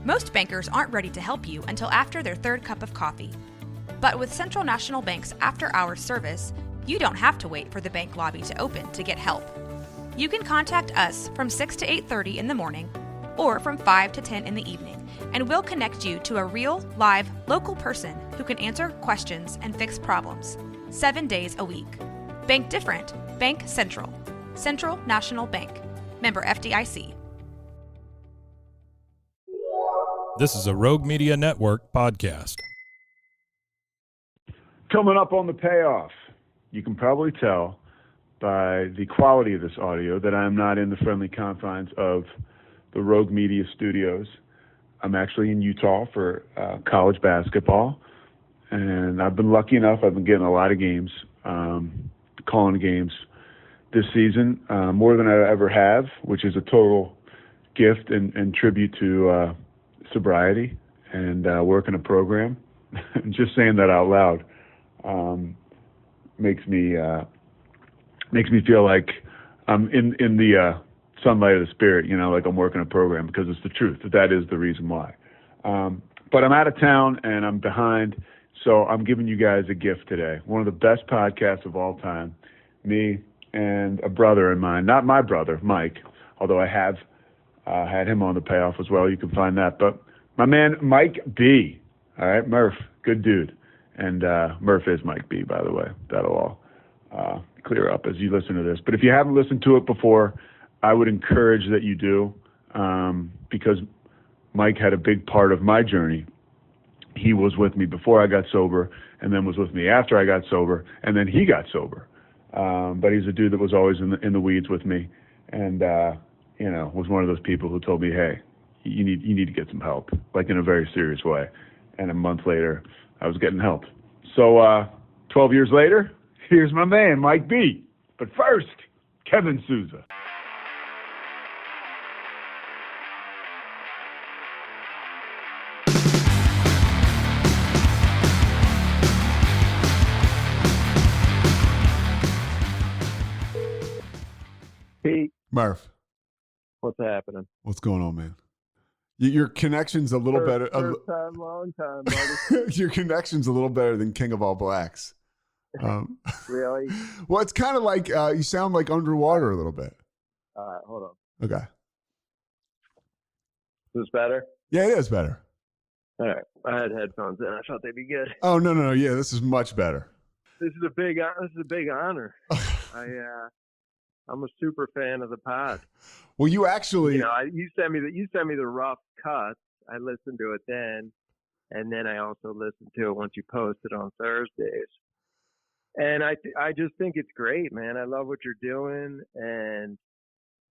Most bankers aren't ready to help you until after their third cup of coffee. But with Central National Bank's after-hours service, you don't have to wait for the bank lobby to open to get help. You can contact us from 6 to 8:30 in the morning or from 5 to 10 in the evening, and we'll connect you to a real, live, local person who can answer questions and fix problems 7 days a week. Bank different. Bank Central. Central National Bank. Member FDIC. This is a Rogue Media Network podcast. Coming up on the Payoff, you can probably tell by the quality of this audio that I'm not in the friendly confines of the Rogue Media studios. I'm actually in Utah for college basketball, and I've been lucky enough. I've been getting a lot of games, calling games this season, more than I ever have, which is a total gift and tribute to sobriety and working a program. Just saying that out loud makes me feel like I'm in the sunlight of the spirit, like I'm working a program, because it's the truth. That is the reason why. But I'm out of town and I'm behind, so I'm giving you guys a gift today. One of the best podcasts of all time. Me and a brother of mine, not my brother, Mike, although I have had him on the Payoff as well. You can find that. But my man, Mike B. All right, Murph, good dude. And Murph is Mike B, by the way. That'll all clear up as you listen to this. But if you haven't listened to it before, I would encourage that you do, because Mike had a big part of my journey. He was with me before I got sober, and then was with me after I got sober, and then he got sober. But he's a dude that was always in the weeds with me, and was one of those people who told me, "Hey, you need to get some help," like in a very serious way. And a month later, I was getting help. So 12 years later, here's my man, Mike B. But first, Kevin Souza. Pete, Murph, what's happening? what's going on, man? Your connection's a little better. First time, long time, buddy. Your connection's a little better than King of All Blacks. Really? Well, it's kind of like you sound like underwater a little bit. All right, hold on. Okay. Is this better? Yeah, it is better. All right. I had headphones in. I thought they'd be good. Oh no! Yeah, this is much better. This is a big honor. I'm a super fan of the pod. Well, you actually, you sent me the rough cuts. I listened to it then, and then I also listened to it once you posted on Thursdays. And I just think it's great, man. I love what you're doing, and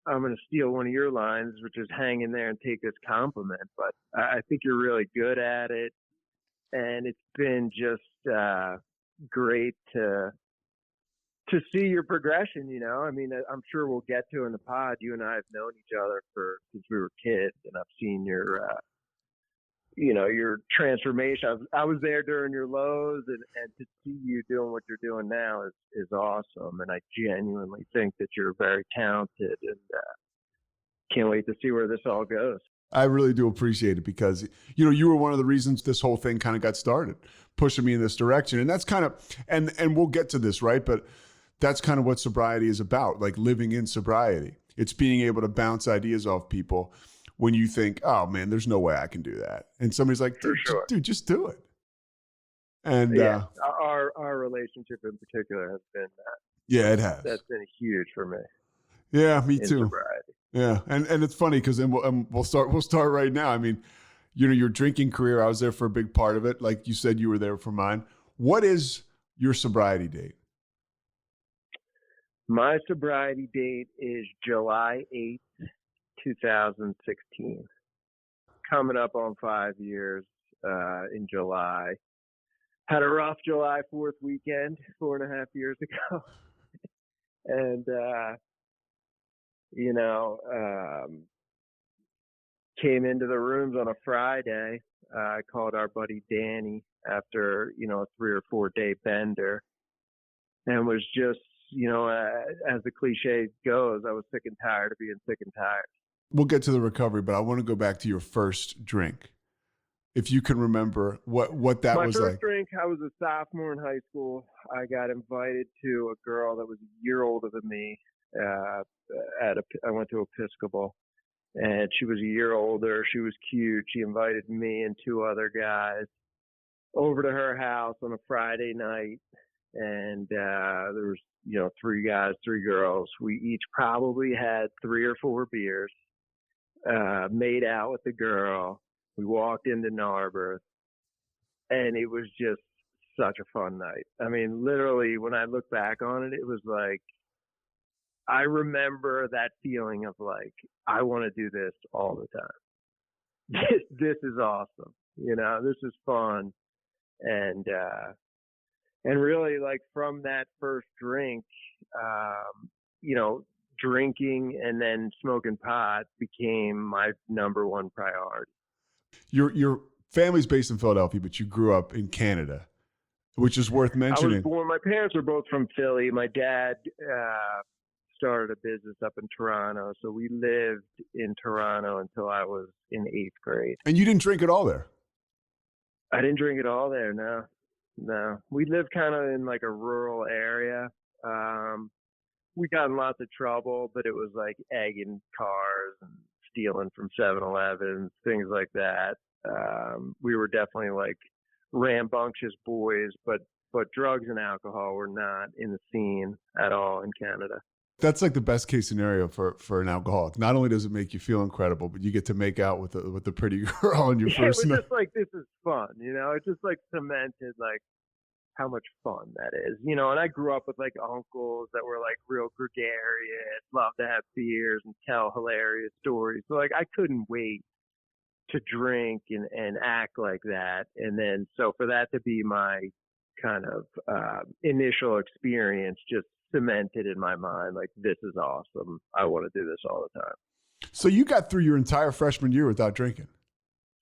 I'm going to steal one of your lines, which is hang in there and take this compliment. But I think you're really good at it, and it's been just great to see your progression. I mean, I'm sure we'll get to in the pod. You and I have known each other since we were kids, and I've seen your transformation. I was there during your lows, and to see you doing what you're doing now is awesome. And I genuinely think that you're very talented, and can't wait to see where this all goes. I really do appreciate it, because you were one of the reasons this whole thing kind of got started, pushing me in this direction. And that's kind of and we'll get to this, right? But that's kind of what sobriety is about, like living in sobriety. It's being able to bounce ideas off people when you think, oh man, there's no way I can do that. And somebody's like, dude, just do it. And our relationship in particular has been yeah, it has. That's been huge for me. Yeah, me too. Sobriety. Yeah. And it's funny because we'll start right now. I mean, your drinking career, I was there for a big part of it. Like you said, you were there for mine. What is your sobriety date? My sobriety date is July 8th, 2016. Coming up on 5 years in July. Had a rough July 4th weekend 4.5 years ago. And, came into the rooms on a Friday. I called our buddy Danny after, a 3 or 4 day bender, and was just, as the cliche goes, I was sick and tired of being sick and tired. We'll get to the recovery, but I want to go back to your first drink. If you can remember what that was like. My first drink, I was a sophomore in high school. I got invited to a girl that was a year older than me. I went to Episcopal, and she was a year older. She was cute. She invited me and two other guys over to her house on a Friday night, and there was, three guys, three girls. We each probably had 3 or 4 beers, made out with the girl. We walked into Narberth, and it was just such a fun night. I mean, literally, when I look back on it, it was like, I remember that feeling of like, I want to do this all the time. This is awesome. This is fun. And really, like, from that first drink, drinking and then smoking pot became my number one priority. Your family's based in Philadelphia, but you grew up in Canada, which is worth mentioning. My parents were both from Philly. My dad started a business up in Toronto, so we lived in Toronto until I was in 8th grade. And you didn't drink at all there? I didn't drink at all there, no. We lived kind of in like a rural area. We got in lots of trouble, but it was like egging cars and stealing from 7-Elevens, things like that. We were definitely like rambunctious boys, but drugs and alcohol were not in the scene at all in Canada. That's like the best case scenario for an alcoholic. Not only does it make you feel incredible, but you get to make out with the pretty girl on your first night. It was just like, this is fun, It just like cemented like how much fun that is, And I grew up with like uncles that were like real gregarious, loved to have beers and tell hilarious stories. So like I couldn't wait to drink and act like that. And then so for that to be my kind of initial experience, just cemented in my mind, like, this is awesome. I want to do this all the time. So you got through your entire freshman year without drinking?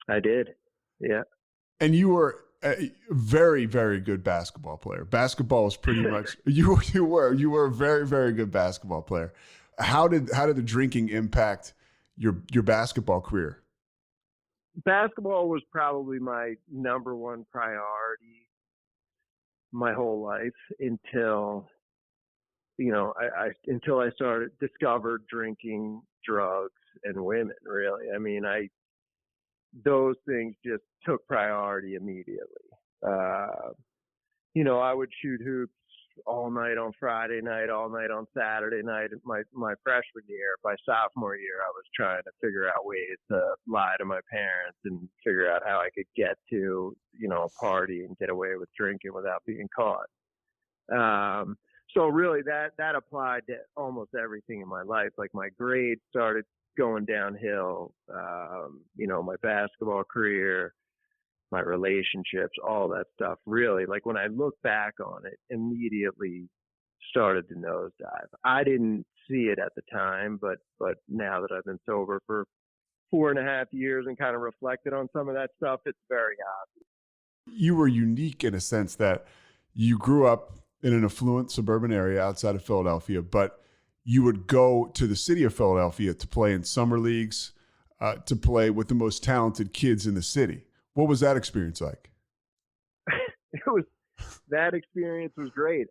I did. Yeah. And you were a very, very good basketball player. Basketball was pretty much, you were a very, very good basketball player. How did the drinking impact your basketball career? Basketball was probably my number one priority my whole life until I discovered drinking, drugs, and women, really. I mean, those things just took priority immediately. I would shoot hoops all night on Friday night, all night on Saturday night. My freshman year, by sophomore year, I was trying to figure out ways to lie to my parents and figure out how I could get to, a party and get away with drinking without being caught. So really that applied to almost everything in my life. Like my grades started going downhill, my basketball career, my relationships, all that stuff. Really, like when I look back on it, immediately started to nosedive. I didn't see it at the time, but now that I've been sober for 4.5 years and kind of reflected on some of that stuff, it's very obvious. You were unique in a sense that you grew up in an affluent suburban area outside of Philadelphia, but you would go to the city of Philadelphia to play in summer leagues, to play with the most talented kids in the city. What was that experience like? That experience was great.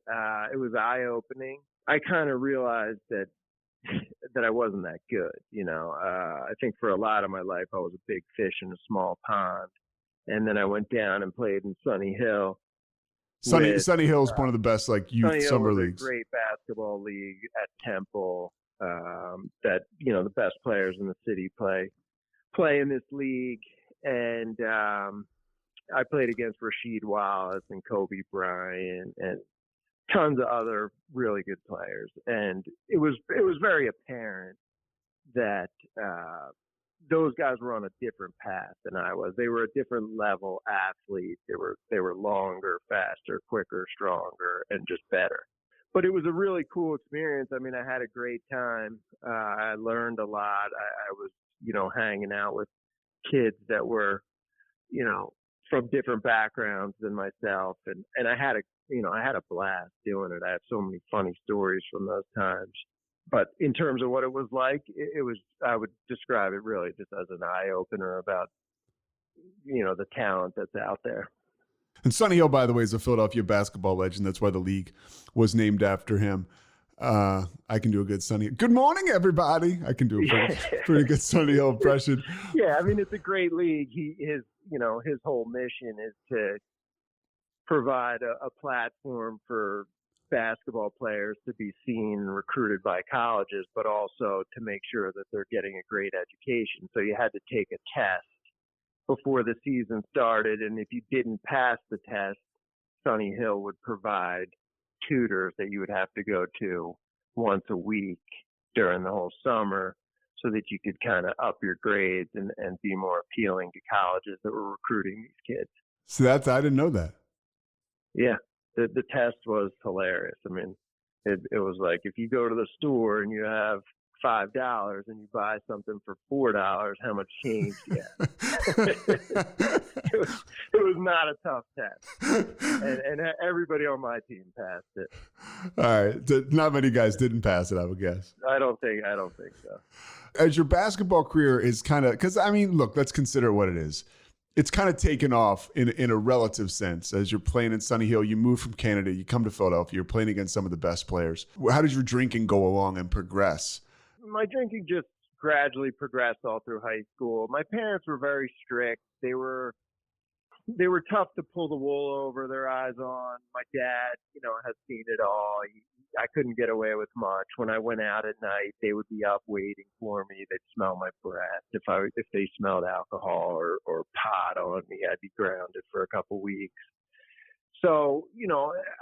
It was eye-opening. I kind of realized that I wasn't that good. I think for a lot of my life, I was a big fish in a small pond. And then I went down and played in Sunny Hill. Sunny Hill is one of the best youth summer leagues. A great basketball league at Temple. That the best players in the city play in this league, and I played against Rasheed Wallace and Kobe Bryant and tons of other really good players. And it was very apparent that those guys were on a different path than I was. They were a different level athlete. They were longer, faster, quicker, stronger, and just better. But it was a really cool experience. I mean, I had a great time. I learned a lot. I was, hanging out with kids that were, from different backgrounds than myself, and I had a blast doing it. I have so many funny stories from those times. But in terms of what it was like, I would describe it really just as an eye opener about, the talent that's out there. And Sonny Hill, by the way, is a Philadelphia basketball legend. That's why the league was named after him. I can do a good Sonny. Good morning, everybody. I can do a pretty good Sonny Hill impression. Yeah, I mean, it's a great league. His whole mission is to provide a platform for basketball players to be seen and recruited by colleges, but also to make sure that they're getting a great education. So you had to take a test before the season started, and if you didn't pass the test, Sonny Hill would provide tutors that you would have to go to once a week during the whole summer so that you could kind of up your grades and be more appealing to colleges that were recruiting these kids. So I didn't know that. Yeah, the test was hilarious. I mean, it was like if you go to the store and you have $5 and you buy something for $4, how much change do you have? it was not a tough test, and everybody on my team passed it. All right, not many guys didn't pass it, I would guess. I don't think so. As your basketball career is kind of, because I mean, look, let's consider what it is. It's kind of taken off in a relative sense. As you're playing in Sonny Hill, you move from Canada, you come to Philadelphia, you're playing against some of the best players. How does your drinking go along and progress? My drinking just gradually progressed all through high school. My parents were very strict. They were tough to pull the wool over their eyes on. My dad, has seen it all. I couldn't get away with much. When I went out at night, they would be up waiting for me. They'd smell my breath. If they smelled alcohol or pot on me, I'd be grounded for a couple weeks. So,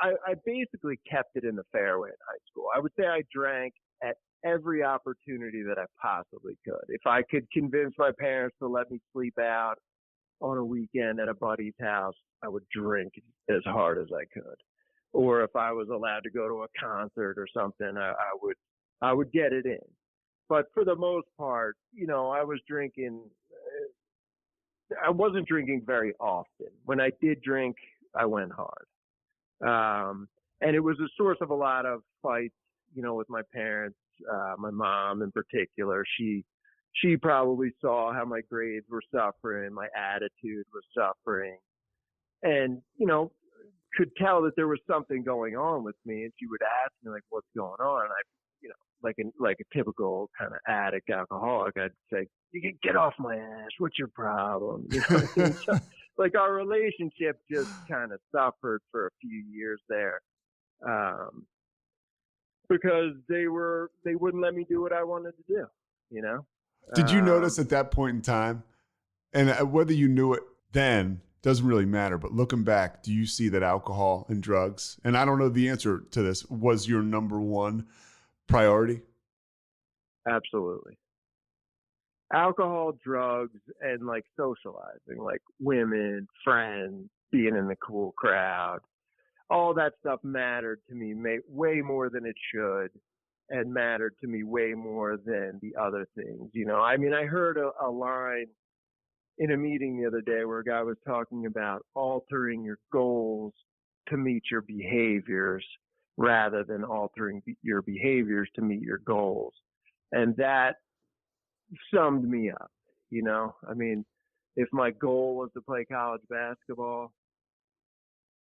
I basically kept it in the fairway in high school. I would say I drank at every opportunity that I possibly could. If I could convince my parents to let me sleep out on a weekend at a buddy's house, I would drink as hard as I could. Or if I was allowed to go to a concert or something, I would get it in. But for the most part, I was drinking. I wasn't drinking very often. When I did drink, I went hard. And it was a source of a lot of fights, with my parents. My mom in particular, she probably saw how my grades were suffering, my attitude was suffering, and could tell that there was something going on with me. And she would ask me like, "What's going on?" And I, like a typical kind of addict alcoholic, I'd say, "You can get off my ass. What's your problem?" So, like our relationship just kind of suffered for a few years there. Because they wouldn't let me do what I wanted to do, Did you notice at that point in time, and whether you knew it then doesn't really matter, but looking back, do you see that alcohol and drugs, and I don't know the answer to this, was your number one priority? Absolutely. Alcohol, drugs, and like socializing, like women, friends, being in the cool crowd. All that stuff mattered to me way more than it should, and mattered to me way more than the other things. I mean, I heard a line in a meeting the other day where a guy was talking about altering your goals to meet your behaviors rather than altering your behaviors to meet your goals. And that summed me up, I mean, if my goal was to play college basketball,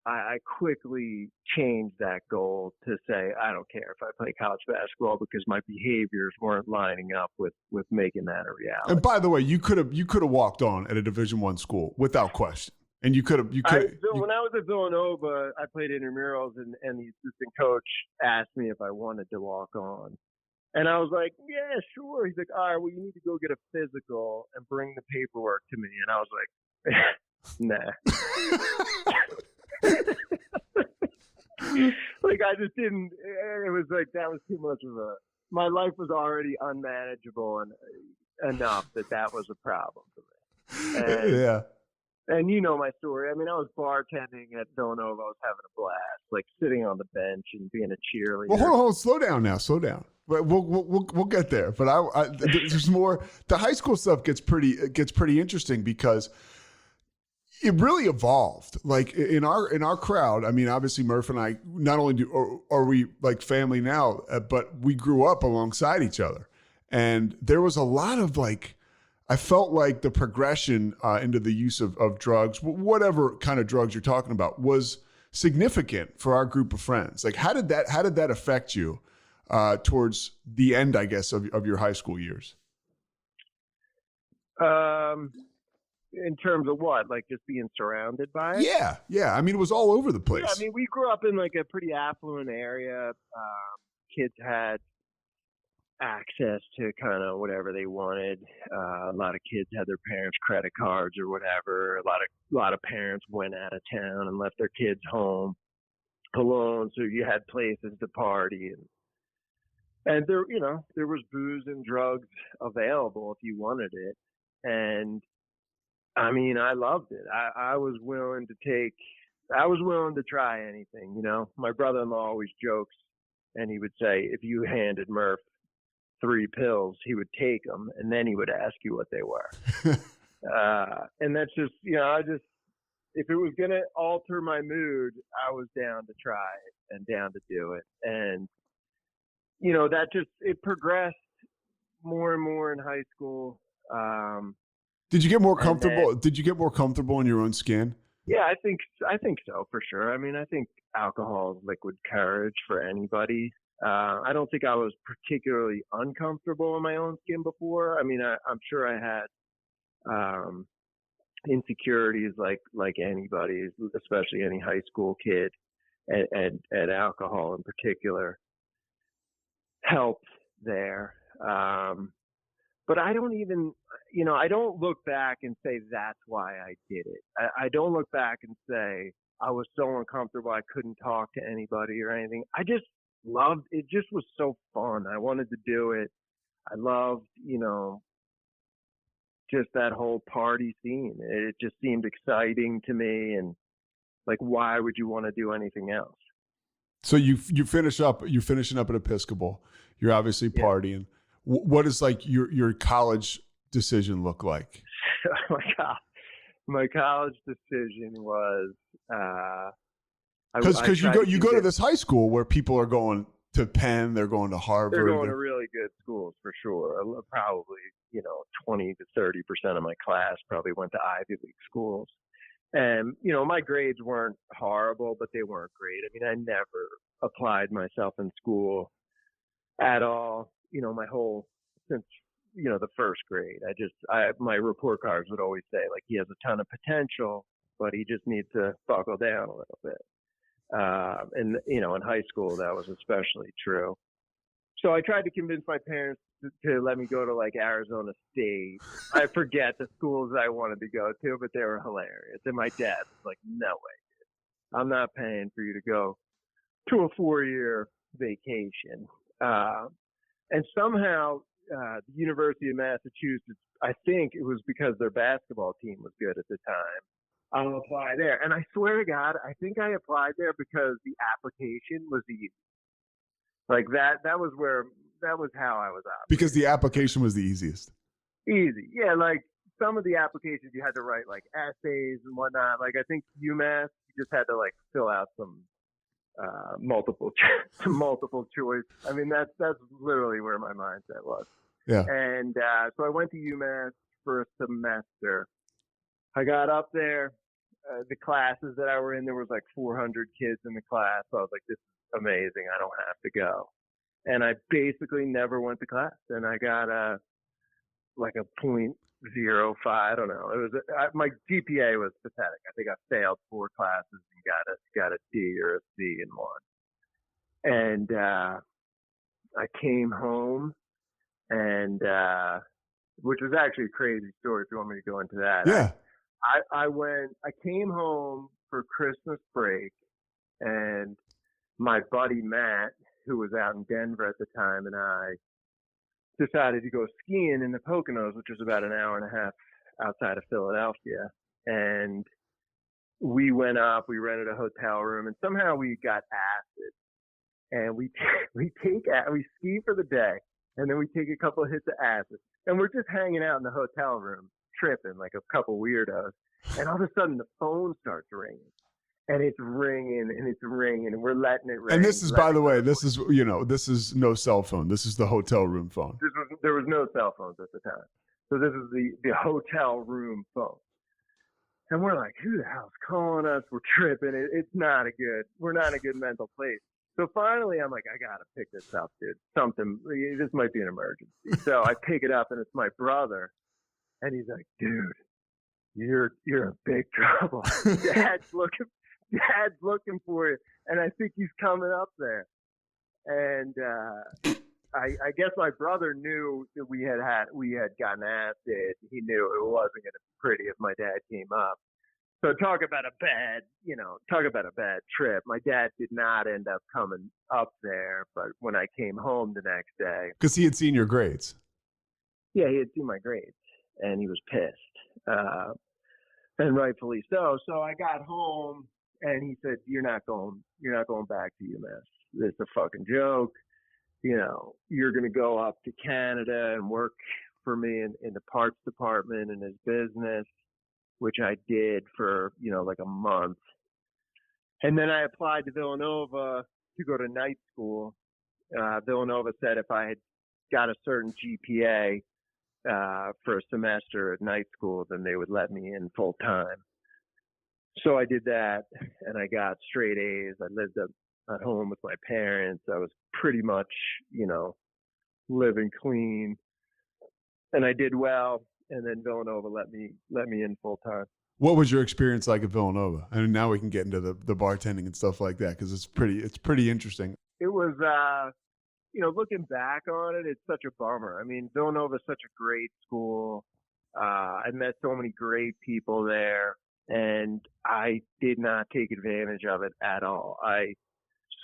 I quickly changed that goal to say, I don't care if I play college basketball because my behaviors weren't lining up with making that a reality. And by the way, you could have walked on at a Division I school without question. And when I was at Villanova, I played intramurals, and the assistant coach asked me if I wanted to walk on. And I was like, yeah, sure. He's like, all right, well, you need to go get a physical and bring the paperwork to me. And I was like, nah. Like I just didn't. It was like that was too much of my life was already unmanageable and enough that was a problem for me. And, yeah. And my story. I mean, I was bartending at Villanova. I was having a blast, like sitting on the bench and being a cheerleader. Well, hold on, slow down now. Slow down. We'll get there. But there's more. The high school stuff gets pretty interesting because it really evolved. Like in our crowd, I mean, obviously Murph and I, not only are we like family now, but we grew up alongside each other. And there was a lot of like, I felt like the progression into the use of drugs, whatever kind of drugs you're talking about, was significant for our group of friends. Like, how did that affect you towards the end, I guess, of your high school years? In terms of what? Like just being surrounded by it? Yeah. I mean, it was all over the place. Yeah, I mean, we grew up in like a pretty affluent area. Kids had access to kind of whatever they wanted. A lot of kids had their parents' credit cards or whatever. A lot of parents went out of town and left their kids home alone, so you had places to party, and there, there was booze and drugs available if you wanted it. And I mean, I loved it. I was willing to try anything. My brother-in-law always jokes, and he would say, if you handed Murph 3 pills, he would take them, and then he would ask you what they were. And that's just, if it was going to alter my mood, I was down to try it and down to do it. And, it progressed more and more in high school. Did you get more comfortable? Did you get more comfortable in your own skin? Yeah, I think so, for sure. I mean, I think alcohol is liquid courage for anybody. I don't think I was particularly uncomfortable in my own skin before. I mean, I'm sure I had insecurities like anybody, especially any high school kid, and alcohol in particular helped there. But I don't even, I don't look back and say that's why I did it. I don't look back and say I was so uncomfortable I couldn't talk to anybody or anything. I just loved it. Just was so fun. I wanted to do it. I loved, just that whole party scene. It just seemed exciting to me, and like, why would you want to do anything else? So you're finishing up at Episcopal. You're obviously partying. Yeah. What does like your college decision look like? My college decision was because you go to this high school where people are going to Penn, they're going to Harvard. They're going to really good schools for sure. Probably 20 to 30% of my class probably went to Ivy League schools. And, my grades weren't horrible, but they weren't great. I mean, I never applied myself in school at all, since, the first grade. My report cards would always say, like, he has a ton of potential, but he just needs to buckle down a little bit. And, in high school, that was especially true. So I tried to convince my parents to let me go to like Arizona State. I forget the schools I wanted to go to, but they were hilarious. And my dad was like, no way, dude. I'm not paying for you to go to a 4-year vacation. And somehow the University of Massachusetts, I think it was because their basketball team was good at the time. I'll apply there. And I swear to God, I think I applied there because the application was easy. Like that was how I was out. Because the application was the easiest. Easy. Yeah, like some of the applications you had to write like essays and whatnot. Like I think UMass, you just had to like fill out some multiple choice. I mean, that's literally where my mindset was. Yeah. And so I went to UMass for a semester. I got up there. The classes that I were in, there was like 400 kids in the class. So I was like, this is amazing. I don't have to go. And I basically never went to class. And I got a 0.05. I don't know. It was my GPA was pathetic. I think I failed 4 classes and got a D or a C in one. And I came home, and which was actually a crazy story. If you want me to go into that, yeah. I came home for Christmas break, and my buddy Matt, who was out in Denver at the time, and I decided to go skiing in the Poconos, which was about an hour and a half outside of Philadelphia. And we went up, we rented a hotel room, and somehow we got acid. And we ski for the day, and then we take a couple of hits of acid, and we're just hanging out in the hotel room. tripping like a couple weirdos. And all of a sudden the phone starts ringing. And it's ringing and it's ringing and we're letting it ring. And this is, by the way, this is no cell phone. This is the hotel room phone. There was no cell phones at the time. So this is the hotel room phone. And we're like, who the hell's calling us? We're tripping. We're not a good mental place. So finally I'm like, I got to pick this up, dude. This might be an emergency. So I pick it up and it's my brother. And he's like, dude, you're in big trouble. Dad's looking for you. And I think he's coming up there. And I guess my brother knew that we had gotten acid. He knew it wasn't going to be pretty if my dad came up. So talk about a bad trip. My dad did not end up coming up there, but when I came home the next day, because he had seen your grades. Yeah, he had seen my grades, and he was pissed, and rightfully so. So I got home, and he said, "You're not going back to UMass. It's a fucking joke. You're going to go up to Canada and work for me in the parts department in his business," which I did for, like a month. And then I applied to Villanova to go to night school. Villanova said if I had got a certain GPA for a semester at night school, then they would let me in full time. So I did that, and I got straight A's. I lived at home with my parents. I was pretty much, living clean, and I did well. And then Villanova let me in full time. What was your experience like at Villanova? I mean, now we can get into the bartending and stuff like that because it's pretty interesting. It was, looking back on it, it's such a bummer. I mean, Villanova is such a great school. I met so many great people there, and I did not take advantage of it at all. I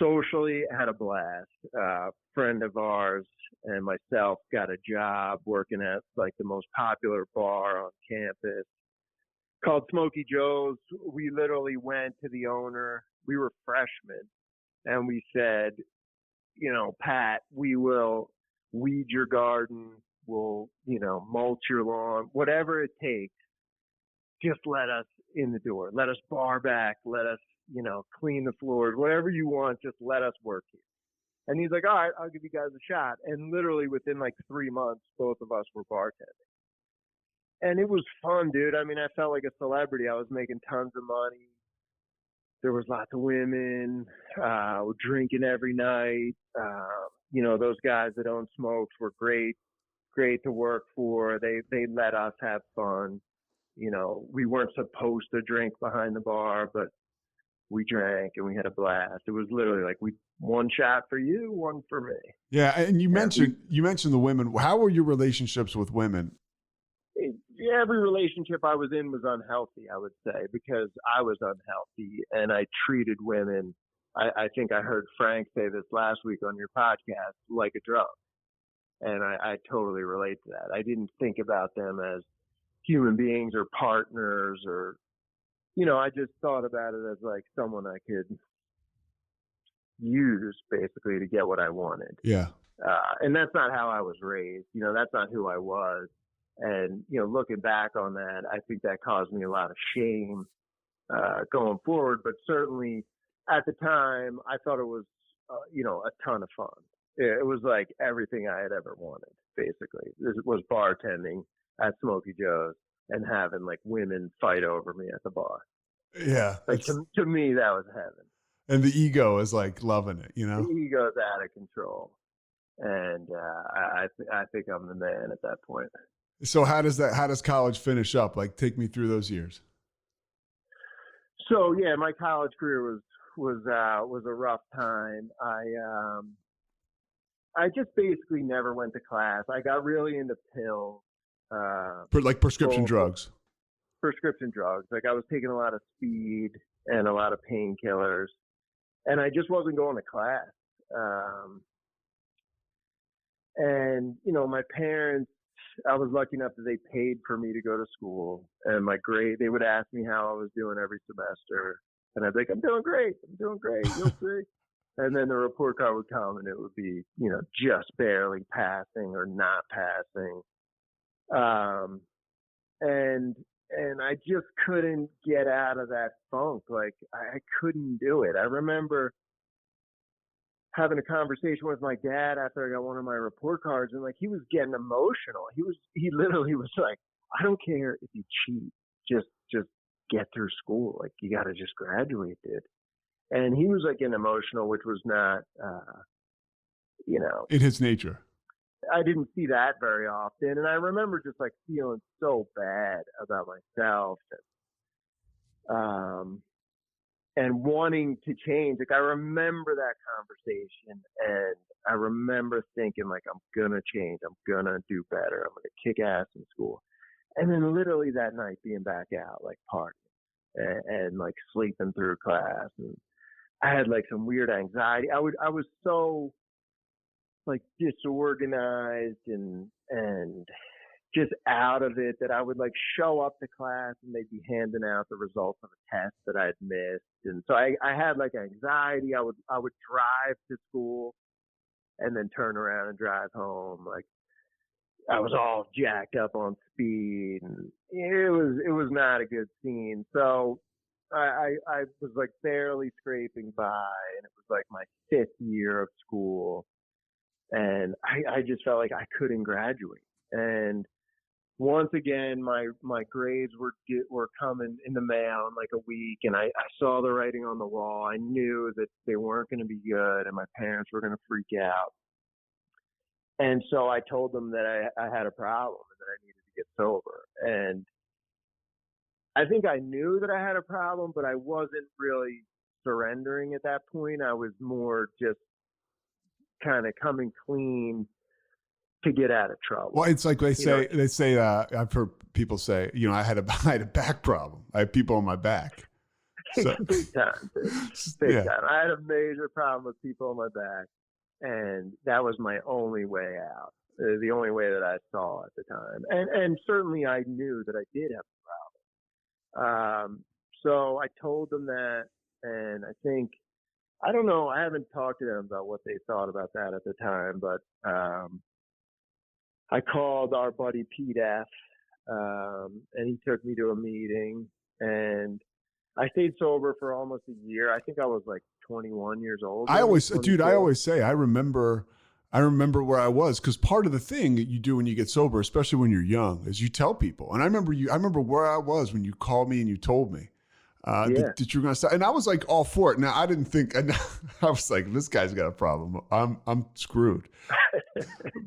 socially had a blast. A friend of ours and myself got a job working at like the most popular bar on campus called Smoky Joe's. We literally went to the owner. We were freshmen, and we said, Pat, we will weed your garden. We'll, mulch your lawn, whatever it takes. Just let us in the door. Let us bar back. Let us, clean the floors, whatever you want. Just let us work here. And he's like, all right, I'll give you guys a shot. And literally within like 3 months, both of us were bartending. And it was fun, dude. I mean, I felt like a celebrity. I was making tons of money. There was lots of women, drinking every night. Those guys that own smokes were great to work for. They let us have fun. We weren't supposed to drink behind the bar, but we drank and we had a blast. It was literally like one shot for you, one for me. Yeah, and you mentioned the women. How were your relationships with women? Every relationship I was in was unhealthy, I would say, because I was unhealthy and I treated women. I think I heard Frank say this last week on your podcast, like a drug. And I totally relate to that. I didn't think about them as human beings or partners or, I just thought about it as like someone I could use basically to get what I wanted. Yeah. And that's not how I was raised. That's not who I was. And, looking back on that, I think that caused me a lot of shame going forward. But certainly at the time, I thought it was, a ton of fun. It was like everything I had ever wanted, basically. This was bartending at Smoky Joe's and having like women fight over me at the bar. Yeah. Like to me, that was heaven. And the ego is like loving it, The ego's out of control. And I think I'm the man at that point. So how does college finish up? Like, take me through those years. So yeah, my college career was a rough time. I just basically never went to class. I got really into pills. Like prescription drugs. Prescription drugs. Like I was taking a lot of speed and a lot of painkillers, and I just wasn't going to class. And my parents, I was lucky enough that they paid for me to go to school, and my grade, they would ask me how I was doing every semester, and I'd be like, I'm doing great, you'll see. And then the report card would come, and it would be, just barely passing or not passing. and I just couldn't get out of that funk. Like I couldn't do it. I remember having a conversation with my dad after I got one of my report cards, and like he was getting emotional. He literally was like, I don't care if you cheat, just get through school. Like you got to just graduate, dude. And he was like getting emotional, which was not, in his nature. I didn't see that very often. And I remember just like feeling so bad about myself and wanting to change. Like I remember that conversation, and I remember thinking like, I'm going to change. I'm going to do better. I'm going to kick ass in school. And then literally that night being back out, like partying and like sleeping through class. And I had like some weird anxiety. I was so like disorganized and just out of it that I would like show up to class and they'd be handing out the results of a test that I had missed. And so I had like anxiety. I would drive to school and then turn around and drive home. Like I was all jacked up on speed, and it was not a good scene. So I was like barely scraping by, and it was like my 5th year of school. And I just felt like I couldn't graduate. And once again, my grades were coming in the mail in like a week, and I saw the writing on the wall. I knew that they weren't going to be good, and my parents were going to freak out. And so I told them that I had a problem and that I needed to get sober. And I think I knew that I had a problem, but I wasn't really surrendering at that point. I was more just kind of coming clean to get out of trouble. Well, it's like they say, I've heard people say, I had a back problem. I had people on my back. So, Big time. Big time. I had a major problem with people on my back, and that was my only way out. The only way that I saw at the time. And certainly I knew that I did have a problem. So I told them that, and I think, I don't know, I haven't talked to them about what they thought about that at the time, but I called our buddy Pete F, and he took me to a meeting, and I stayed sober for almost a year. I think I was like 21 years old. I always say, I remember where I was, because part of the thing that you do when you get sober, especially when you're young, is you tell people. And I remember where I was when you called me and you told me that you were going to stop. And I was like all for it. Now I didn't think, and I was like, this guy's got a problem. I'm screwed.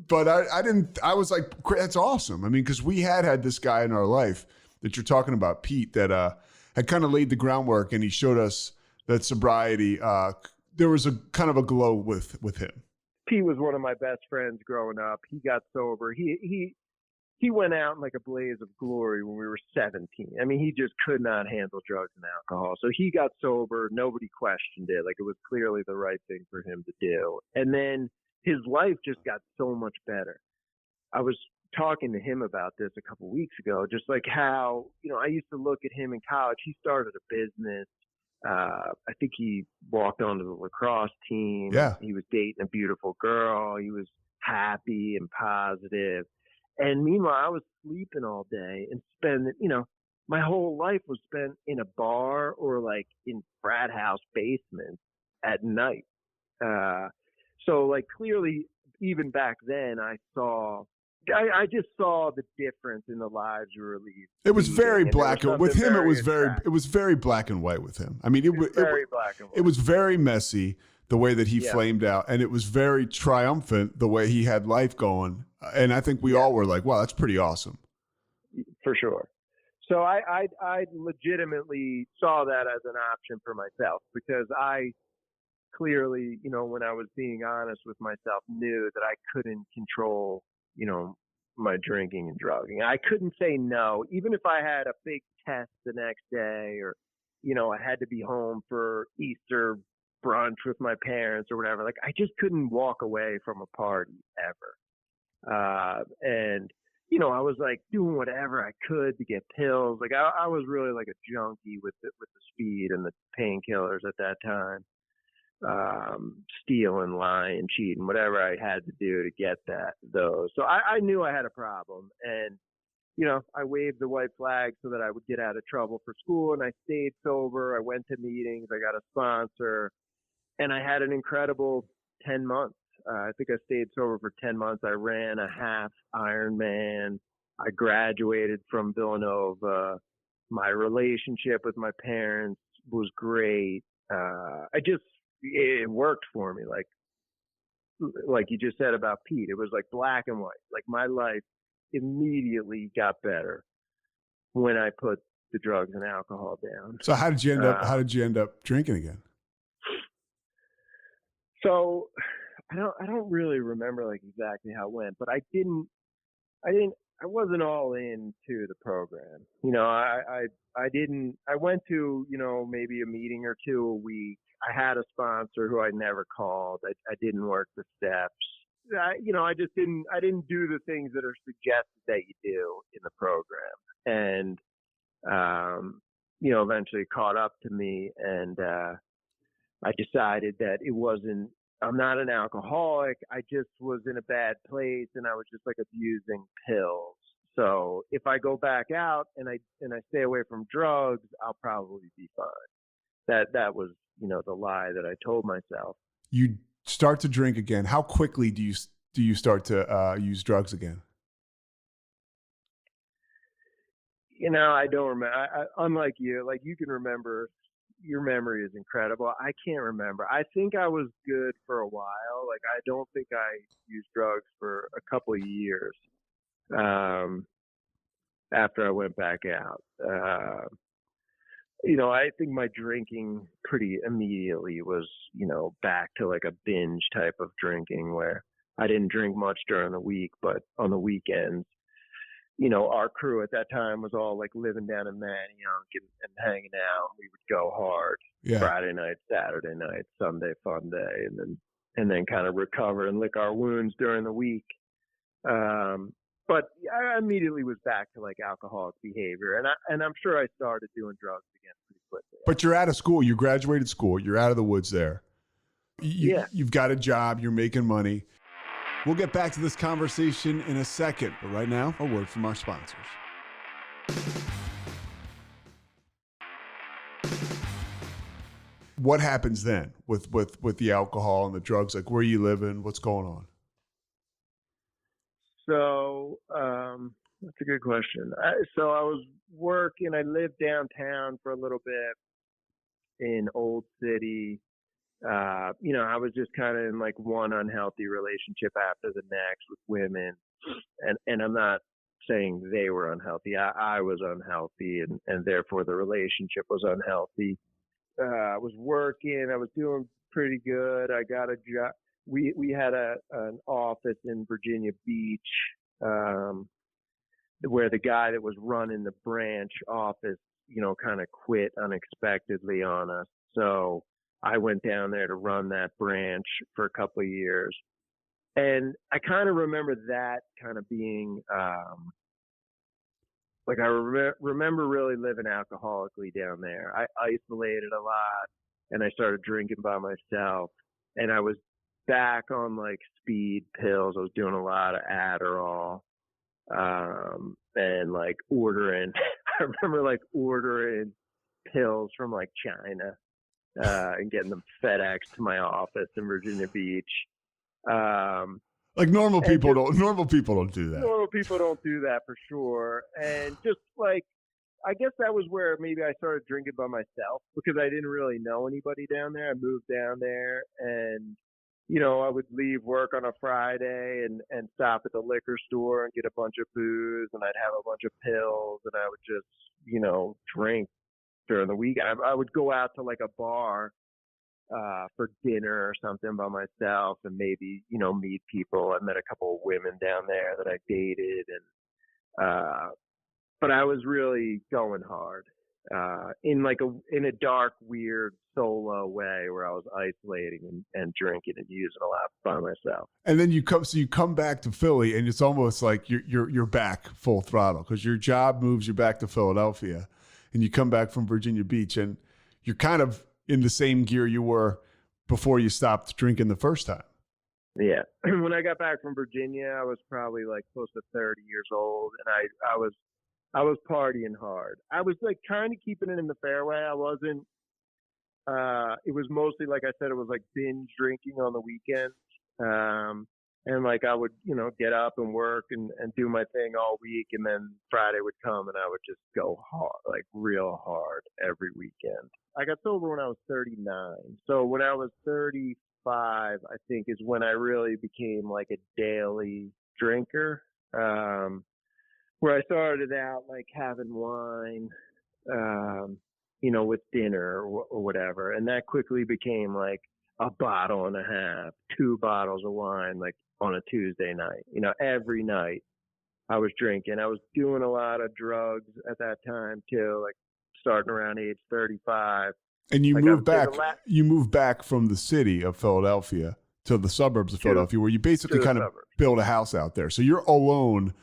But I was like, that's awesome. I mean, because we had this guy in our life that you're talking about, Pete, that had kind of laid the groundwork, and he showed us that sobriety, there was a kind of a glow with him. Pete was one of my best friends growing up. He got sober. He went out in like a blaze of glory when we were 17. I mean, he just could not handle drugs and alcohol. So he got sober. Nobody questioned it. Like, it was clearly the right thing for him to do. And then his life just got so much better. I was talking to him about this a couple weeks ago, just like how, I used to look at him in college. He started a business. I think he walked onto the lacrosse team. Yeah. He was dating a beautiful girl. He was happy and positive. And meanwhile, I was sleeping all day and my whole life was spent in a bar or like in frat house basements at night. So like clearly, even back then, I just saw the difference in the lives you were leading. It was very black with him. It was very black and white with him. I mean, it was very black and white. It was very messy the way that he flamed out, and it was very triumphant the way he had life going. And I think we all were like, wow, that's pretty awesome. For sure. So I legitimately saw that as an option for myself, because I clearly, when I was being honest with myself, knew that I couldn't control, my drinking and drugging. I couldn't say no, even if I had a big test the next day, or, I had to be home for Easter brunch with my parents or whatever. Like, I just couldn't walk away from a party ever. And, I was like doing whatever I could to get pills. Like I was really like a junkie with the speed and the painkillers at that time. Stealing, lying, cheating, whatever I had to do to get those. So I knew I had a problem, and I waved the white flag so that I would get out of trouble for school, and I stayed sober. I went to meetings. I got a sponsor, and I had an incredible 10 months. I think I stayed sober for 10 months. I ran a half Ironman. I graduated from Villanova. My relationship with my parents was great. It worked for me. Like you just said about Pete, it was like black and white. Like my life immediately got better when I put the drugs and alcohol down. So how did you end up drinking again? So I don't really remember like exactly how it went, but I wasn't all into the program. I went to, maybe a meeting or two a week. I had a sponsor who I never called. I didn't work the steps. I didn't do the things that are suggested that you do in the program. And, eventually caught up to me, and I decided that I'm not an alcoholic. I just was in a bad place, and I was just like abusing pills. So if I go back out and I stay away from drugs, I'll probably be fine. That was, the lie that I told myself. You start to drink again. How quickly do you start to use drugs again? I don't remember. Unlike you, like you can remember. Your memory is incredible. I can't remember. I think I was good for a while. Like I don't think I used drugs for a couple of years after I went back out. I think my drinking pretty immediately was, back to like a binge type of drinking where I didn't drink much during the week, but on the weekends, our crew at that time was all like living down in Manayunk and hanging out. We would go hard Friday night, Saturday night, Sunday fun day, and then kind of recover and lick our wounds during the week. But I immediately was back to like alcoholic behavior, and I'm sure I started doing drugs again pretty quickly. But you're out of school. You graduated school. You're out of the woods there. You've got a job. You're making money. We'll get back to this conversation in a second, but right now, a word from our sponsors. What happens then with the alcohol and the drugs? Like, where are you living? What's going on? So that's a good question. So I was working. I lived downtown for a little bit in Old City. I was just kind of in like one unhealthy relationship after the next with women. And I'm not saying they were unhealthy. I was unhealthy, and therefore the relationship was unhealthy. I was working. I was doing pretty good. I got a job. We had an office in Virginia Beach where the guy that was running the branch office, kind of quit unexpectedly on us. So I went down there to run that branch for a couple of years. And I kind of remember that kind of being, remember really living alcoholically down there. I isolated a lot, and I started drinking by myself. And I was back on like speed pills. I was doing a lot of Adderall, and like ordering. I remember like ordering pills from like China. And getting them FedEx to my office in Virginia Beach. Like normal people don't do that. Normal people don't do that for sure. And just like, I guess that was where maybe I started drinking by myself because I didn't really know anybody down there. I moved down there, and I would leave work on a Friday and stop at the liquor store and get a bunch of booze, and I'd have a bunch of pills, and I would just drink during the week. I would go out to like a bar for dinner or something by myself, and maybe meet people. I met a couple of women down there that I dated, and but I was really going hard in a dark, weird solo way where I was isolating and drinking and using a lot by myself. And then you come back to Philly, and it's almost like you're back full throttle because your job moves you back to Philadelphia. And you come back from Virginia Beach, and you're kind of in the same gear you were before you stopped drinking the first time. Yeah. When I got back from Virginia, I was probably like close to 30 years old, and I was partying hard. I was like kind of keeping it in the fairway. I wasn't. It was mostly, like I said, it was like binge drinking on the weekends. And like I would, get up and work and do my thing all week, and then Friday would come and I would just go hard, like real hard every weekend. I got sober when I was 39. So when I was 35, I think is when I really became like a daily drinker. Where I started out like having wine, with dinner or whatever. And that quickly became like a bottle and a half, 2 bottles of wine, like on a Tuesday night. Every night I was drinking. I was doing a lot of drugs at that time too, like starting around age 35. And you like moved back. You moved back from the city of Philadelphia to the suburbs of Philadelphia, where you basically kind of build a house out there. So you're alone,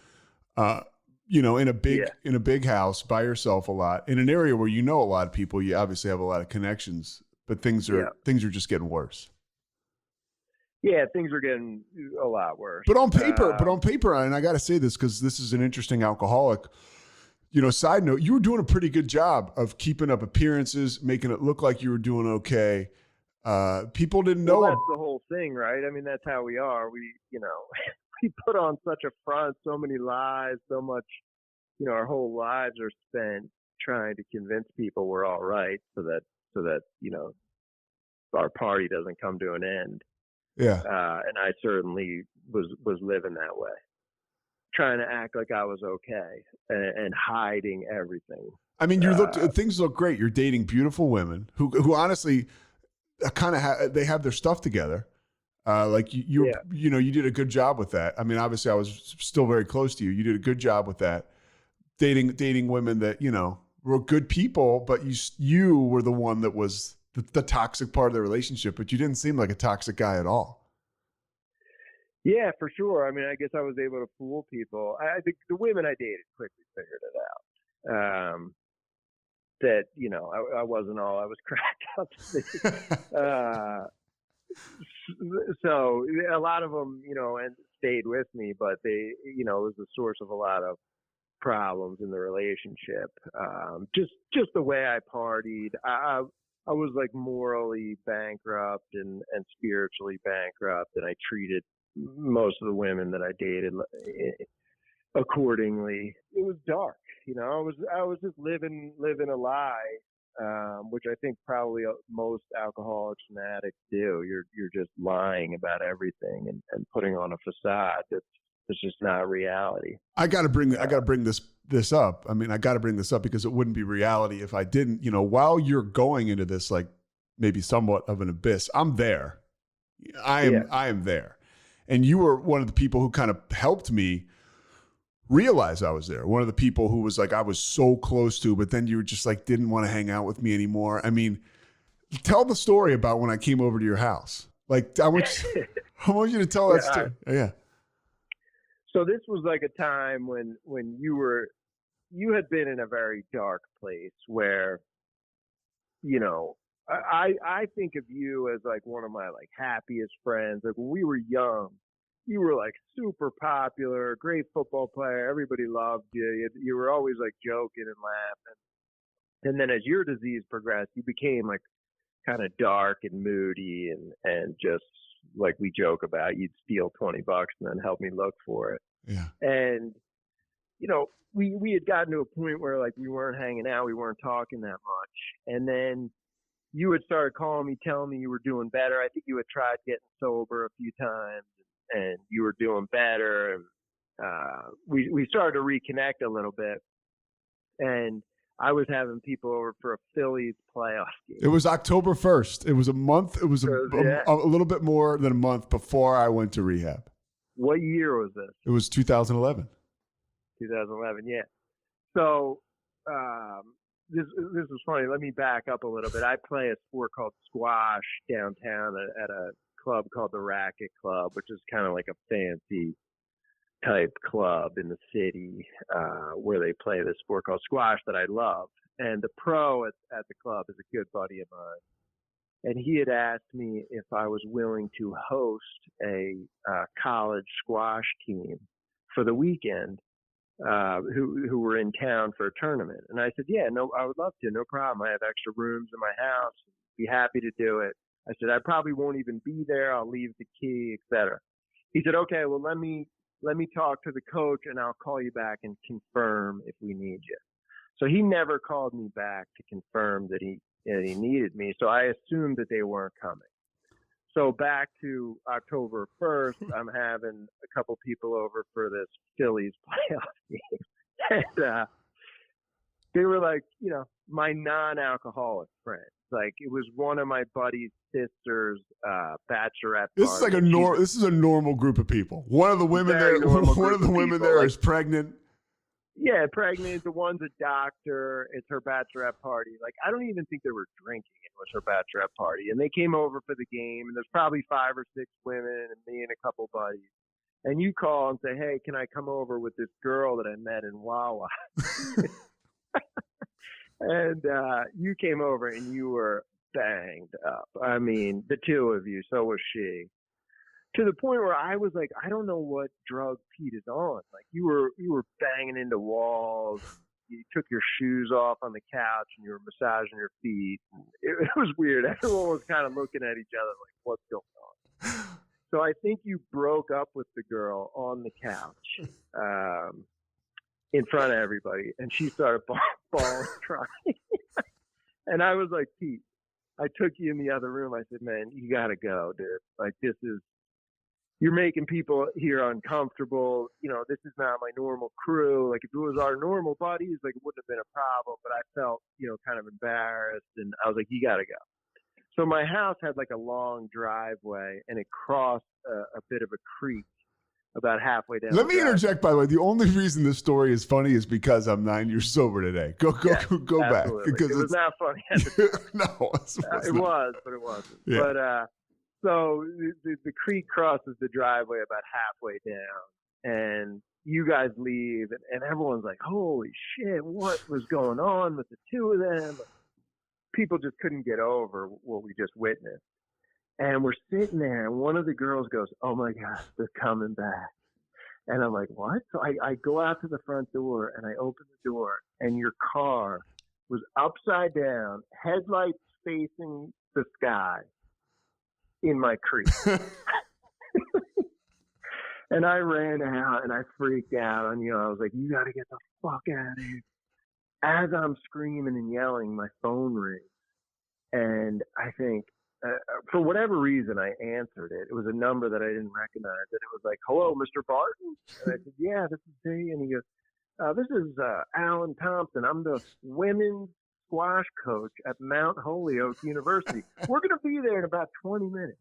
in a big house by yourself a lot, in an area where a lot of people. You obviously have a lot of connections, but things are just getting worse. Yeah, things are getting a lot worse. But on paper, and I got to say this because this is an interesting alcoholic. Side note, you were doing a pretty good job of keeping up appearances, making it look like you were doing okay. People didn't know. Well, that's the whole thing, right? I mean, that's how we are. We, we put on such a front, so many lies, so much, our whole lives are spent trying to convince people we're all right so that, our party doesn't come to an end. Yeah. And I certainly was living that way, trying to act like I was okay and hiding everything. I mean, things look great. You're dating beautiful women who honestly kind of they have their stuff together. You did a good job with that. I mean, obviously I was still very close to you. You did a good job with that. Dating women that, were good people, but you were the one that was the toxic part of the relationship, but you didn't seem like a toxic guy at all. Yeah, for sure. I mean, I guess I was able to fool people. I think the women I dated quickly figured it out. That, I wasn't all I was cracked up to be. So a lot of them, and stayed with me, but they, it was a source of a lot of problems in the relationship. Just the way I partied. I was like morally bankrupt and spiritually bankrupt, and I treated most of the women that I dated accordingly. It was dark, I was just living a lie, which I think probably most alcoholics and addicts do. You're just lying about everything and putting on a facade that's just not reality. I got to bring this up. I mean, I got to bring this up because it wouldn't be reality if I didn't. While you're going into this, like maybe somewhat of an abyss, I'm there. I am there. And you were one of the people who kind of helped me realize I was there. One of the people who was like, I was so close to, but then you were just like, didn't want to hang out with me anymore. I mean, tell the story about when I came over to your house. Like, I want you to tell that story. Yeah. So this was like a time when you had been in a very dark place where, I think of you as like one of my like happiest friends. Like when we were young, you were like super popular, great football player. Everybody loved you. You were always like joking and laughing. And then as your disease progressed, you became like kind of dark and moody and just like we joke about, you'd steal $20 and then help me look for it. Yeah. And, we had gotten to a point where like we weren't hanging out, we weren't talking that much. And then you had started calling me, telling me you were doing better. I think you had tried getting sober a few times and you were doing better. And we started to reconnect a little bit. And I was having people over for a Phillies playoff game. It was October 1st. It was a month. It was a little bit more than a month before I went to rehab. What year was this? It was 2011. 2011, yeah. So this was funny. Let me back up a little bit. I play a sport called squash downtown at a club called the Racket Club, which is kind of like a fancy type club in the city where they play this sport called squash that I love. And the pro at the club is a good buddy of mine. and he had asked me if I was willing to host a college squash team for the weekend, who were in town for a tournament. And I said, yeah, no, I would love to, no problem. I have extra rooms in my house, be happy to do it. I said, I probably won't even be there. I'll leave the key, etc. He said, okay, well, let me talk to the coach and I'll call you back and confirm if we need you. So he never called me back to confirm that he needed me. So I assumed that they weren't coming. So back to October 1st, I'm having a couple people over for this Phillies playoff game. And they were like, my non-alcoholic friends. Like, it was one of my buddy's sister's bachelorette This is party. like this is a normal group of people. One of the women there is pregnant. Yeah, pregnant. The one's a doctor. It's her bachelorette party. Like, I don't even think they were drinking. It was her bachelorette party. And they came over for the game, and there's probably 5 or 6 women and me and a couple buddies. And you call and say, hey, can I come over with this girl that I met in Wawa? And you came over, and you were banged up. I mean, the two of you, so was she. To the point where I was like, I don't know what drug Pete is on. Like, you were banging into walls. You took your shoes off on the couch and you were massaging your feet. It was weird. Everyone was kind of looking at each other like, what's going on? So I think you broke up with the girl on the couch in front of everybody, and she started bawling, crying. And I was like, Pete, I took you in the other room. I said, man, you got to go, dude. Like, you're making people here uncomfortable. This is not my normal crew. Like, if it was our normal buddies, like, it wouldn't have been a problem. But I felt, kind of embarrassed. And I was like, you got to go. So my house had like a long driveway, and it crossed a bit of a creek about halfway down. Let me interject, by the way. The only reason this story is funny is because I'm 9 years sober today. Go back. Because it was not funny. No, it was, but it wasn't. Yeah. But so the creek crosses the driveway about halfway down, and you guys leave, and everyone's like, holy shit, what was going on with the two of them? People just couldn't get over what we just witnessed. And we're sitting there, and one of the girls goes, oh my gosh, they're coming back. And I'm like, what? So I go out to the front door, and I open the door, and your car was upside down, headlights facing the sky, in my creek. And I ran out, and I freaked out. And, I was like, you got to get the fuck out of here. As I'm screaming and yelling, my phone rings. And I think, for whatever reason, I answered it. It was a number that I didn't recognize. And it was like, hello, Mr. Barton? And I said, yeah, this is D. And he goes, this is Alan Thompson. I'm the women's squash coach at Mount Holyoke University. We're going to be there in about 20 minutes.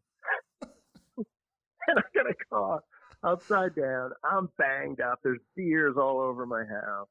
And I got a car upside down. I'm banged up. There's beers all over my house.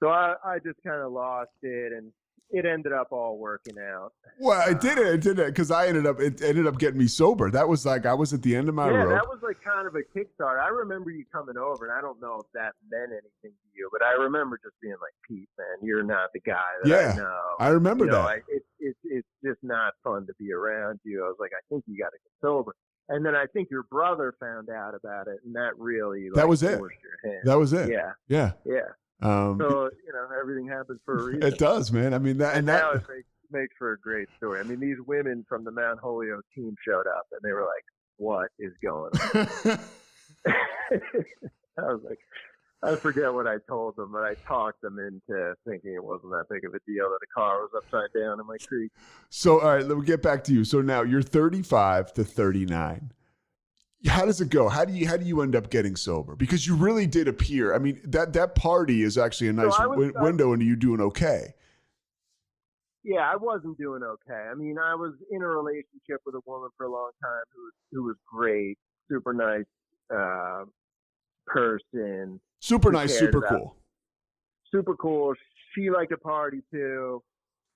So I just kind of lost it, and it ended up all working out. Well, it did because it ended up getting me sober. That was like, I was at the end of my rope. Yeah, that was like kind of a kickstart. I remember you coming over, and I don't know if that meant anything to you, but I remember just being like, Pete, man, you're not the guy that I know. I remember that. It's just not fun to be around you. I was like, I think you got to get sober. And then I think your brother found out about it, and that really that was it. forced your hand. That was it. Yeah. So everything happens for a reason. It does, man. I mean, now it makes for a great story. I mean, these women from the Mount Holyoke team showed up, and they were like, "What is going on?" I was like, I forget what I told them, but I talked them into thinking it wasn't that big of a deal that a car was upside down in my creek. So, all right, let me get back to you. So now you're 35 to 39. How does it go? How do you end up getting sober? Because you really did appear. I mean, that party is actually a nice window into you doing okay. Yeah, I wasn't doing okay. I mean, I was in a relationship with a woman for a long time who was great, super nice person. Super nice, super cool. Super cool. She liked to party too.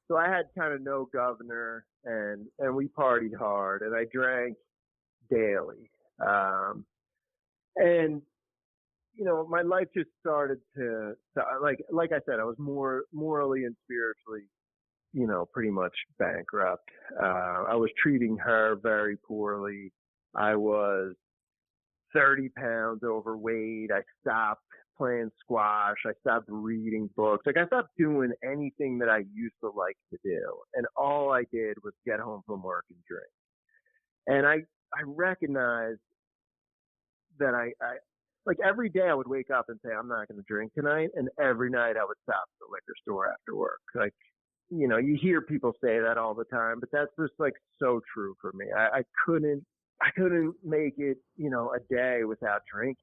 So I had kind of no governor, and we partied hard, and I drank daily. And my life just started to like I said, I was more morally and spiritually pretty much bankrupt. I was treating her very poorly. I was 30 pounds overweight. I stopped playing squash. I stopped reading books. Like I stopped doing anything that I used to like to do. And all I did was get home from work and drink. And I recognized that I like every day I would wake up and say, I'm not going to drink tonight. And every night I would stop at the liquor store after work. Like, you hear people say that all the time, but that's just like so true for me. I couldn't make it, a day without drinking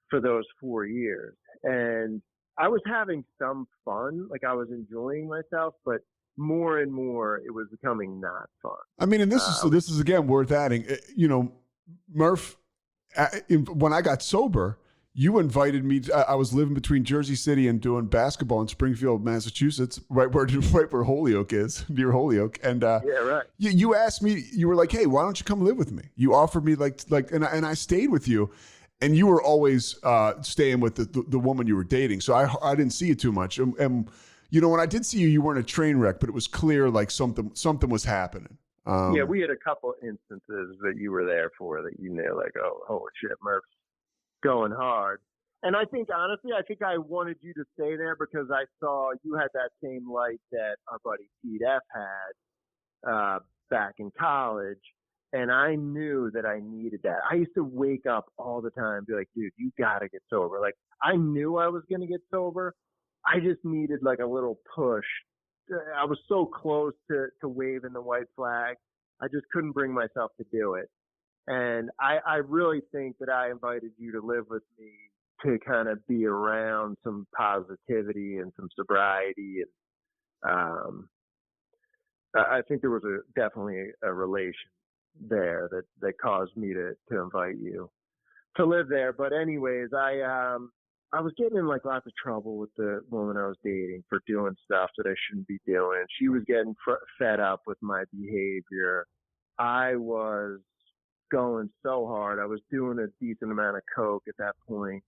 for those 4 years. And I was having some fun, like I was enjoying myself, but more and more it was becoming not fun. I mean, and this is again worth adding, Murph, when I got sober, you invited me. I was living between Jersey City and doing basketball in Springfield, Massachusetts, right where Holyoke is, near Holyoke. And yeah, right. You asked me. You were like, "Hey, why don't you come live with me?" You offered me and I stayed with you, and you were always staying with the woman you were dating. So I didn't see you too much. And when I did see you, you weren't a train wreck, but it was clear like something was happening. Yeah, we had a couple instances that you were there for that you knew, like, oh, holy shit, Murph's going hard. And I think, honestly, I wanted you to stay there because I saw you had that same light that our buddy Pete F had back in college. And I knew that I needed that. I used to wake up all the time and be like, dude, you got to get sober. Like, I knew I was going to get sober. I just needed like a little push. I was so close to waving the white flag. I just couldn't bring myself to do it. And I really think that I invited you to live with me to kind of be around some positivity and some sobriety. And I think there was definitely a relation there that caused me to invite you to live there. But anyways, I was getting in like lots of trouble with the woman I was dating for doing stuff that I shouldn't be doing. She was getting fed up with my behavior. I was going so hard. I was doing a decent amount of coke at that point.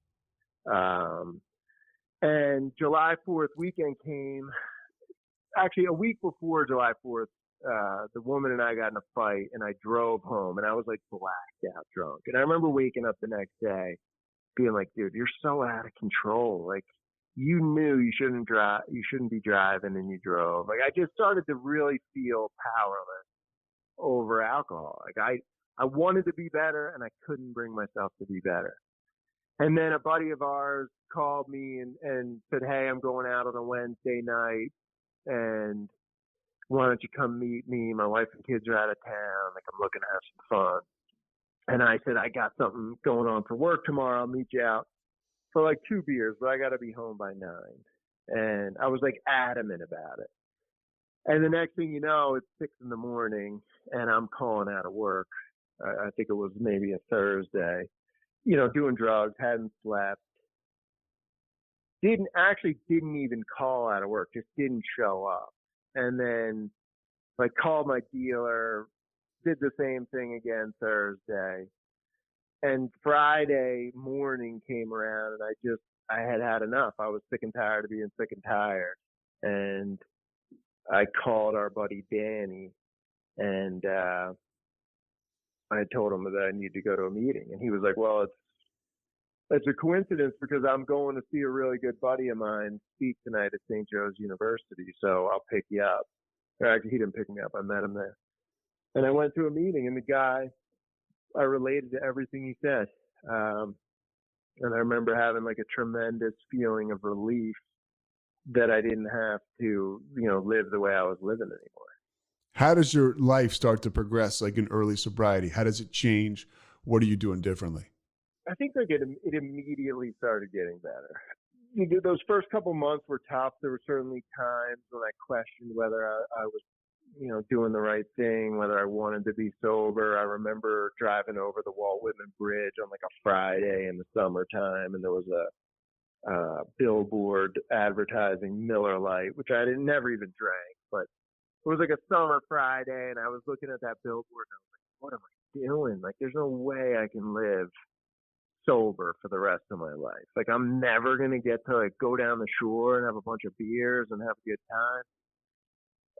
And July 4th weekend came. Actually, a week before July 4th, the woman and I got in a fight, and I drove home, and I was like blacked out drunk. And I remember waking up the next day being like, dude, you're so out of control. Like, you knew you shouldn't be driving, and you drove. Like, I just started to really feel powerless over alcohol. Like, I wanted to be better, and I couldn't bring myself to be better. And then a buddy of ours called me and said, hey, I'm going out on a Wednesday night, and why don't you come meet me? My wife and kids are out of town. Like, I'm looking to have some fun. And I said, I got something going on for work tomorrow. I'll meet you out for like 2 beers, but I got to be home by 9. And I was like adamant about it. And the next thing you know, it's 6 in-the-morning, and I'm calling out of work. I think it was maybe a Thursday, doing drugs, hadn't slept. Didn't even call out of work, just didn't show up. And then like called my dealer, did the same thing again Thursday. And Friday morning came around, and I had enough. I was sick and tired of being sick and tired. And I called our buddy Danny, and I told him that I need to go to a meeting. And he was like, well, it's a coincidence because I'm going to see a really good buddy of mine speak tonight at St. Joe's University, so I'll pick you up. Actually, he didn't pick me up. I met him there. And I went to a meeting, and the guy, I related to everything he said. And I remember having like a tremendous feeling of relief that I didn't have to, live the way I was living anymore. How does your life start to progress, like in early sobriety? How does it change? What are you doing differently? I think like it immediately started getting better. Those first couple months were tough. There were certainly times when I questioned whether I was, doing the right thing, whether I wanted to be sober. I remember driving over the Walt Whitman Bridge on like a Friday in the summertime, and there was a billboard advertising Miller Lite, which I never even drank, but it was like a summer Friday, and I was looking at that billboard, and I was like, what am I doing? Like, there's no way I can live sober for the rest of my life. Like, I'm never going to get to like go down the shore and have a bunch of beers and have a good time.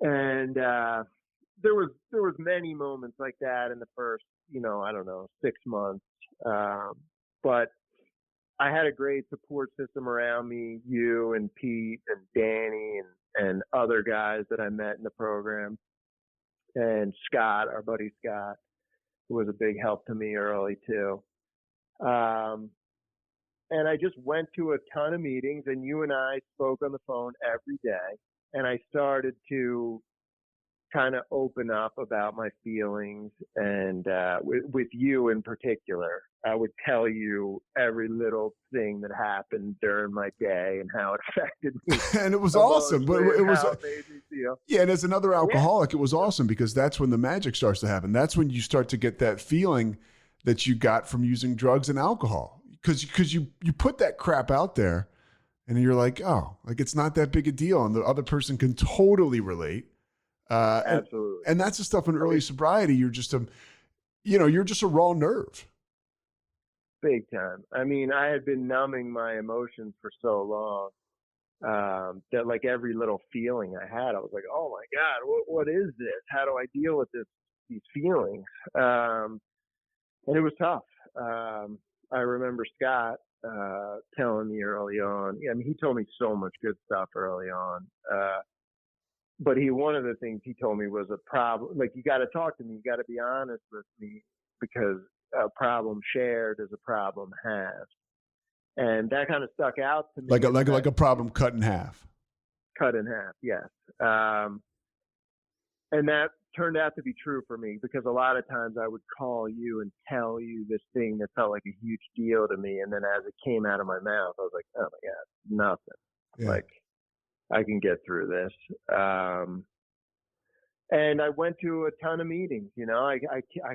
And there was many moments like that in the first, I don't know, 6 months. But I had a great support system around me, you and Pete and Danny and other guys that I met in the program, and Scott, our buddy Scott, who was a big help to me early too. And I just went to a ton of meetings, and you and I spoke on the phone every day, and I started to kind of open up about my feelings, and with you in particular, I would tell you every little thing that happened during my day and how it affected me. And it was awesome, but it was, how it made me feel. yeah. And as another alcoholic, it was awesome because that's when the magic starts to happen. That's when you start to get that feeling that you got from using drugs and alcohol, because you put that crap out there, and you're like, oh, like it's not that big a deal, and the other person can totally relate. Absolutely. And that's the stuff in early sobriety. You're just you're just a raw nerve. Big time. I mean, I had been numbing my emotions for so long that like every little feeling I had, I was like, oh my God, what is this? How do I deal with these feelings? And it was tough. I remember Scott telling me early on. I mean, he told me so much good stuff early on. But one of the things he told me was a problem. Like, you got to talk to me. You got to be honest with me, because a problem shared is a problem halved. And that kind of stuck out to me. Like a problem cut in half. Cut in half, yes. And that turned out to be true for me, because a lot of times I would call you and tell you this thing that felt like a huge deal to me. And then as it came out of my mouth, I was like, oh my God, nothing. Yeah. Like, I can get through this. And I went to a ton of meetings. I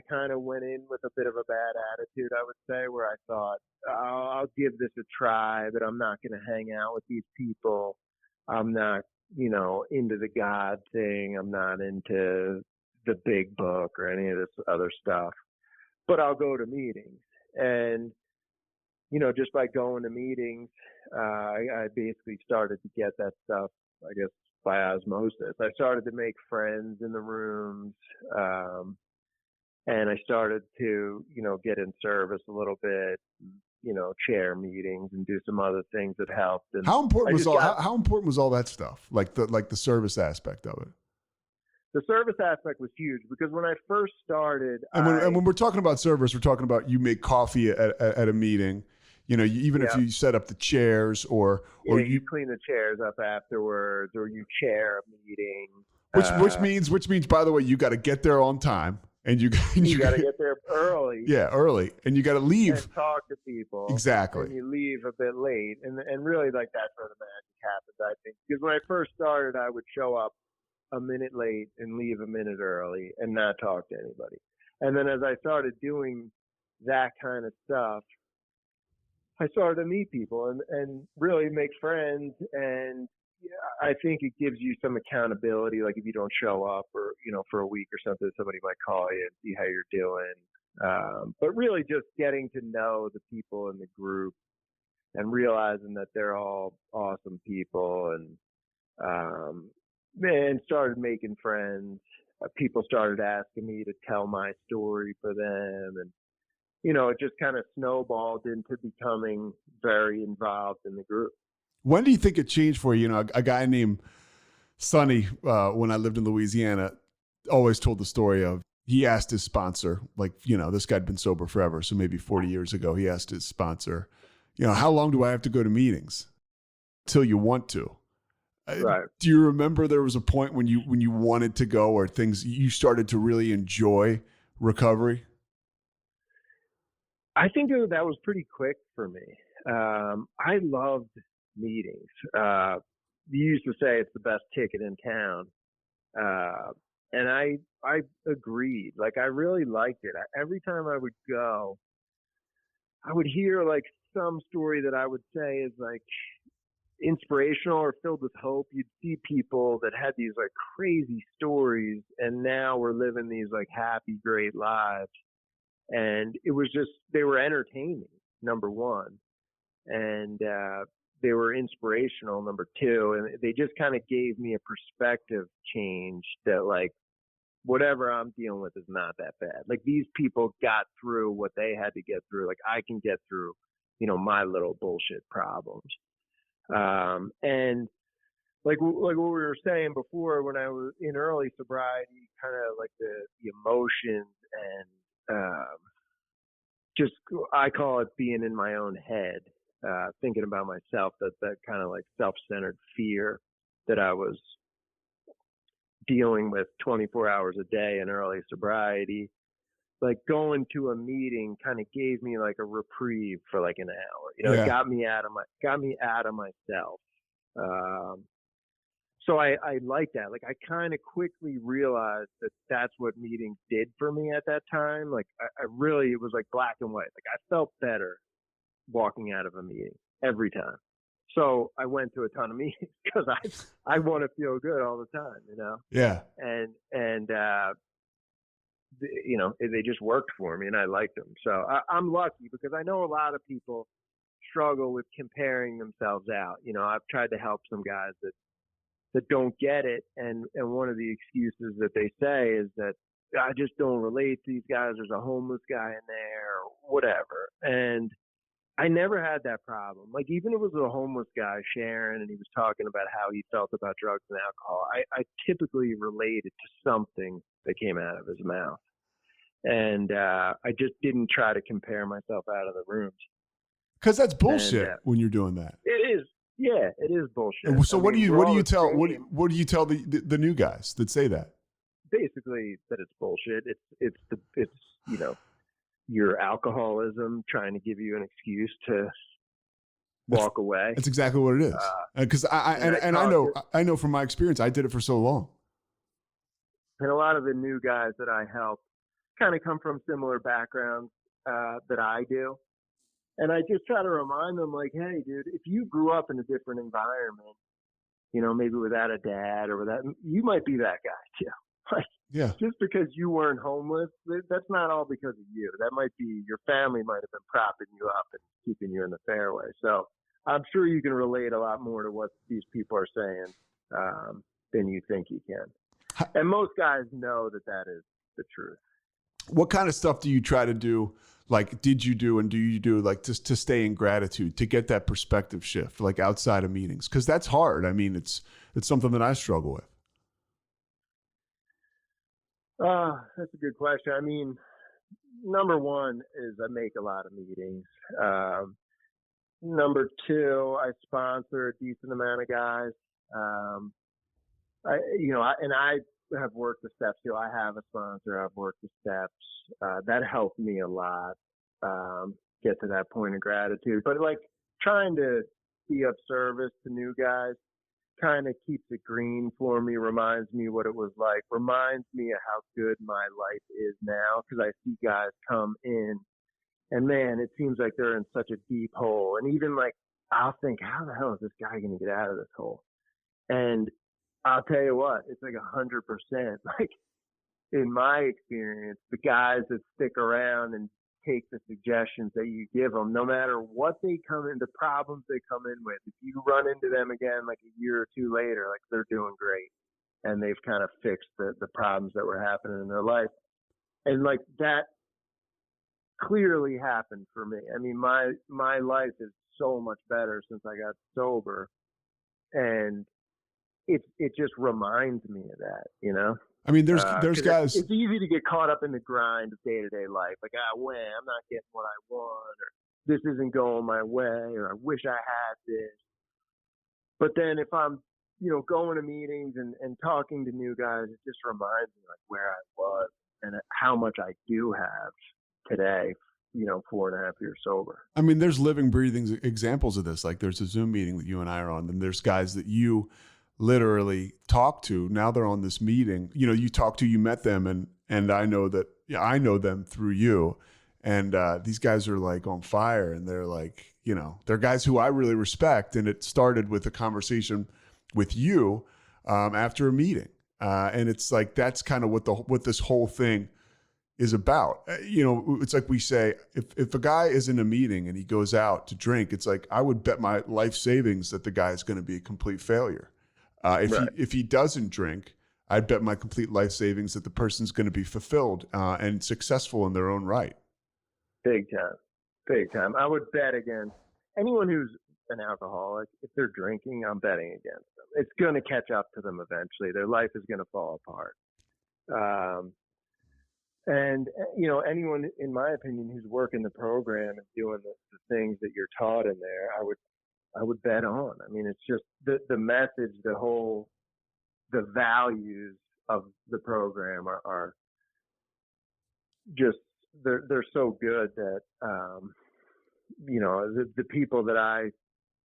kind of went in with a bit of a bad attitude, I would say, where I thought, I'll give this a try, but I'm not going to hang out with these people. I'm not, into the God thing. I'm not into the big book or any of this other stuff, but I'll go to meetings. And just by going to meetings, I basically started to get that stuff, I guess, by osmosis. I started to make friends in the rooms, and I started to, get in service a little bit, chair meetings and do some other things that helped. And how important was all that stuff? Like the service aspect of it? The service aspect was huge, because when I first started, and when we're talking about service, we're talking about you make coffee at a meeting. If you set up the chairs or you clean the chairs up afterwards, or you chair a meeting. Which means, by the way, you got to get there on time, and you got to get there early. Yeah, early, and you got to leave and talk to people. Exactly. And you leave a bit late, and really, like, that's where the magic happens, I think. Because when I first started, I would show up a minute late and leave a minute early and not talk to anybody. And then as I started doing that kind of stuff, I started to meet people and really make friends. And I think it gives you some accountability. Like, if you don't show up or, for a week or something, somebody might call you and see how you're doing. But really just getting to know the people in the group and realizing that they're all awesome people, and started making friends. People started asking me to tell my story for them. And, it just kind of snowballed into becoming very involved in the group. When do you think it changed for you? A guy named Sonny, when I lived in Louisiana, always told the story of, he asked his sponsor, like, this guy'd been sober forever. So maybe 40 years ago, he asked his sponsor, how long do I have to go to meetings? Till you want to. Right. Do you remember there was a point when you wanted to go, or you started to really enjoy recovery? I think that was pretty quick for me. I loved meetings. You used to say it's the best ticket in town. And I agreed. Like, I really liked it. Every time I would go, I would hear like some story that I would say is like inspirational or filled with hope. You'd see people that had these like crazy stories, and now we're living these like happy, great lives. And it was just, they were entertaining, number one. And they were inspirational, number two, and they just kind of gave me a perspective change that like whatever I'm dealing with is not that bad. Like these people got through what they had to get through. Like I can get through, my little bullshit problems. And like what we were saying before, when I was in early sobriety, kind of like the emotions and just I call it being in my own head, thinking about myself, that kind of like self-centered fear that I was dealing with 24 hours a day in early sobriety. Like going to a meeting kind of gave me like a reprieve for like an hour. It got me out of myself. So I like that. Like I kind of quickly realized that that's what meetings did for me at that time. Like I really, it was like black and white. Like I felt better walking out of a meeting every time. So I went to a ton of meetings because I want to feel good all the time, Yeah. And they just worked for me and I liked them. So I'm lucky because I know a lot of people struggle with comparing themselves out. I've tried to help some guys that don't get it. And one of the excuses that they say is that I just don't relate to these guys. There's a homeless guy in there or whatever. And I never had that problem. Like even if it was a homeless guy sharing and he was talking about how he felt about drugs and alcohol, I typically related to something that came out of his mouth. And I just didn't try to compare myself out of the rooms. Because that's bullshit when you're doing that. It is. Yeah, it is bullshit. So what do you tell the new guys that say that? Basically that it's bullshit. It's your alcoholism trying to give you an excuse to walk away. That's exactly what it is. Because I know from my experience, I did it for so long. And a lot of the new guys that I help kind of come from similar backgrounds that I do. And I just try to remind them like, hey, dude, if you grew up in a different environment, maybe without a dad or without, you might be that guy too. Like, yeah. Just because you weren't homeless, that's not all because of you. That might be your family might have been propping you up and keeping you in the fairway. So I'm sure you can relate a lot more to what these people are saying than you think you can. And most guys know that is the truth. What kind of stuff do you try to do? Like, did you do and do you do like just to stay in gratitude, to get that perspective shift, like outside of meetings? Because that's hard. I mean, it's something that I struggle with. That's a good question. I mean, number one is I make a lot of meetings. Number two, I sponsor a decent amount of guys. I have worked the steps too. I have a sponsor. I've worked the steps. That helped me a lot get to that point of gratitude. But like trying to be of service to new guys kind of keeps it green for me, reminds me what it was like, reminds me of how good my life is now, because I see guys come in and man, it seems like they're in such a deep hole. And even like, I'll think, how the hell is this guy going to get out of this hole? And I'll tell you what, it's like 100%. Like in my experience, the guys that stick around and take the suggestions that you give them, no matter what they come in, the problems they come in with, if you run into them again like a year or two later, like they're doing great and they've kind of fixed the problems that were happening in their life. And like that clearly happened for me. I mean, my life is so much better since I got sober, and it just reminds me of that, I mean, there's guys. It's easy to get caught up in the grind of day-to-day life. Like, I'm not getting what I want, or this isn't going my way, or I wish I had this. But then if I'm, going to meetings and talking to new guys, it just reminds me like where I was and how much I do have today, 4.5 years sober. I mean, there's living, breathing examples of this. Like there's a Zoom meeting that you and I are on, and there's guys that you literally talk to. Now they're on this meeting, you met them and I know that, I know them through you. And these guys are like on fire, and they're like, they're guys who I really respect. And it started with a conversation with you after a meeting. And it's like, that's kind of what this whole thing is about. It's like we say, if a guy is in a meeting and he goes out to drink, it's like, I would bet my life savings that the guy is going to be a complete failure. If he doesn't drink, I'd bet my complete life savings that the person's going to be fulfilled and successful in their own right. Big time. Big time. I would bet against anyone who's an alcoholic. If they're drinking, I'm betting against them. It's going to catch up to them eventually. Their life is going to fall apart. And, anyone, in my opinion, who's working the program and doing the things that you're taught in there, I would bet on. I mean, it's just the message, the values of the program are just, they're so good that, the people that I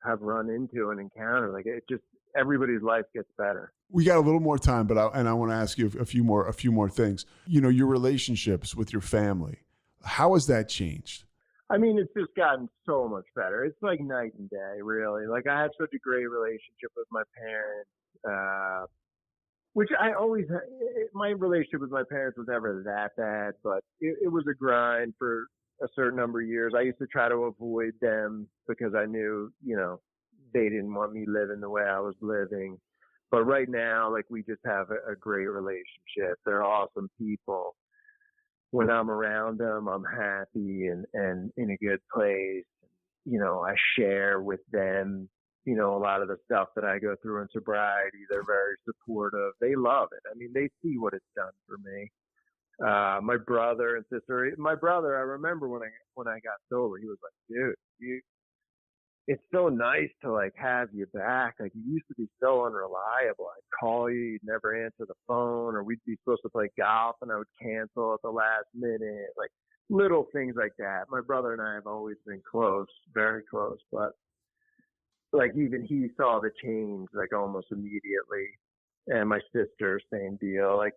have run into and encountered, like, it just, everybody's life gets better. We got a little more time, but I want to ask you a few more things. Your relationships with your family, how has that changed? I mean, it's just gotten so much better. It's like night and day, really. Like, I had such a great relationship with my parents, which I always had. My relationship with my parents was never that bad, but it was a grind for a certain number of years. I used to try to avoid them because I knew, they didn't want me living the way I was living. But right now, like, we just have a great relationship. They're awesome people. When I'm around them, I'm happy and in a good place. I share with them, a lot of the stuff that I go through in sobriety. They're very supportive. They love it. I mean, they see what it's done for me. My brother and sister, I remember when I got sober, he was like, dude, it's so nice to, like, have you back. Like, you used to be so unreliable. I'd call you, you'd never answer the phone, or we'd be supposed to play golf and I would cancel at the last minute. Like, little things like that. My brother and I have always been close, very close, but, like, even he saw the change, like, almost immediately. And my sister, same deal. Like,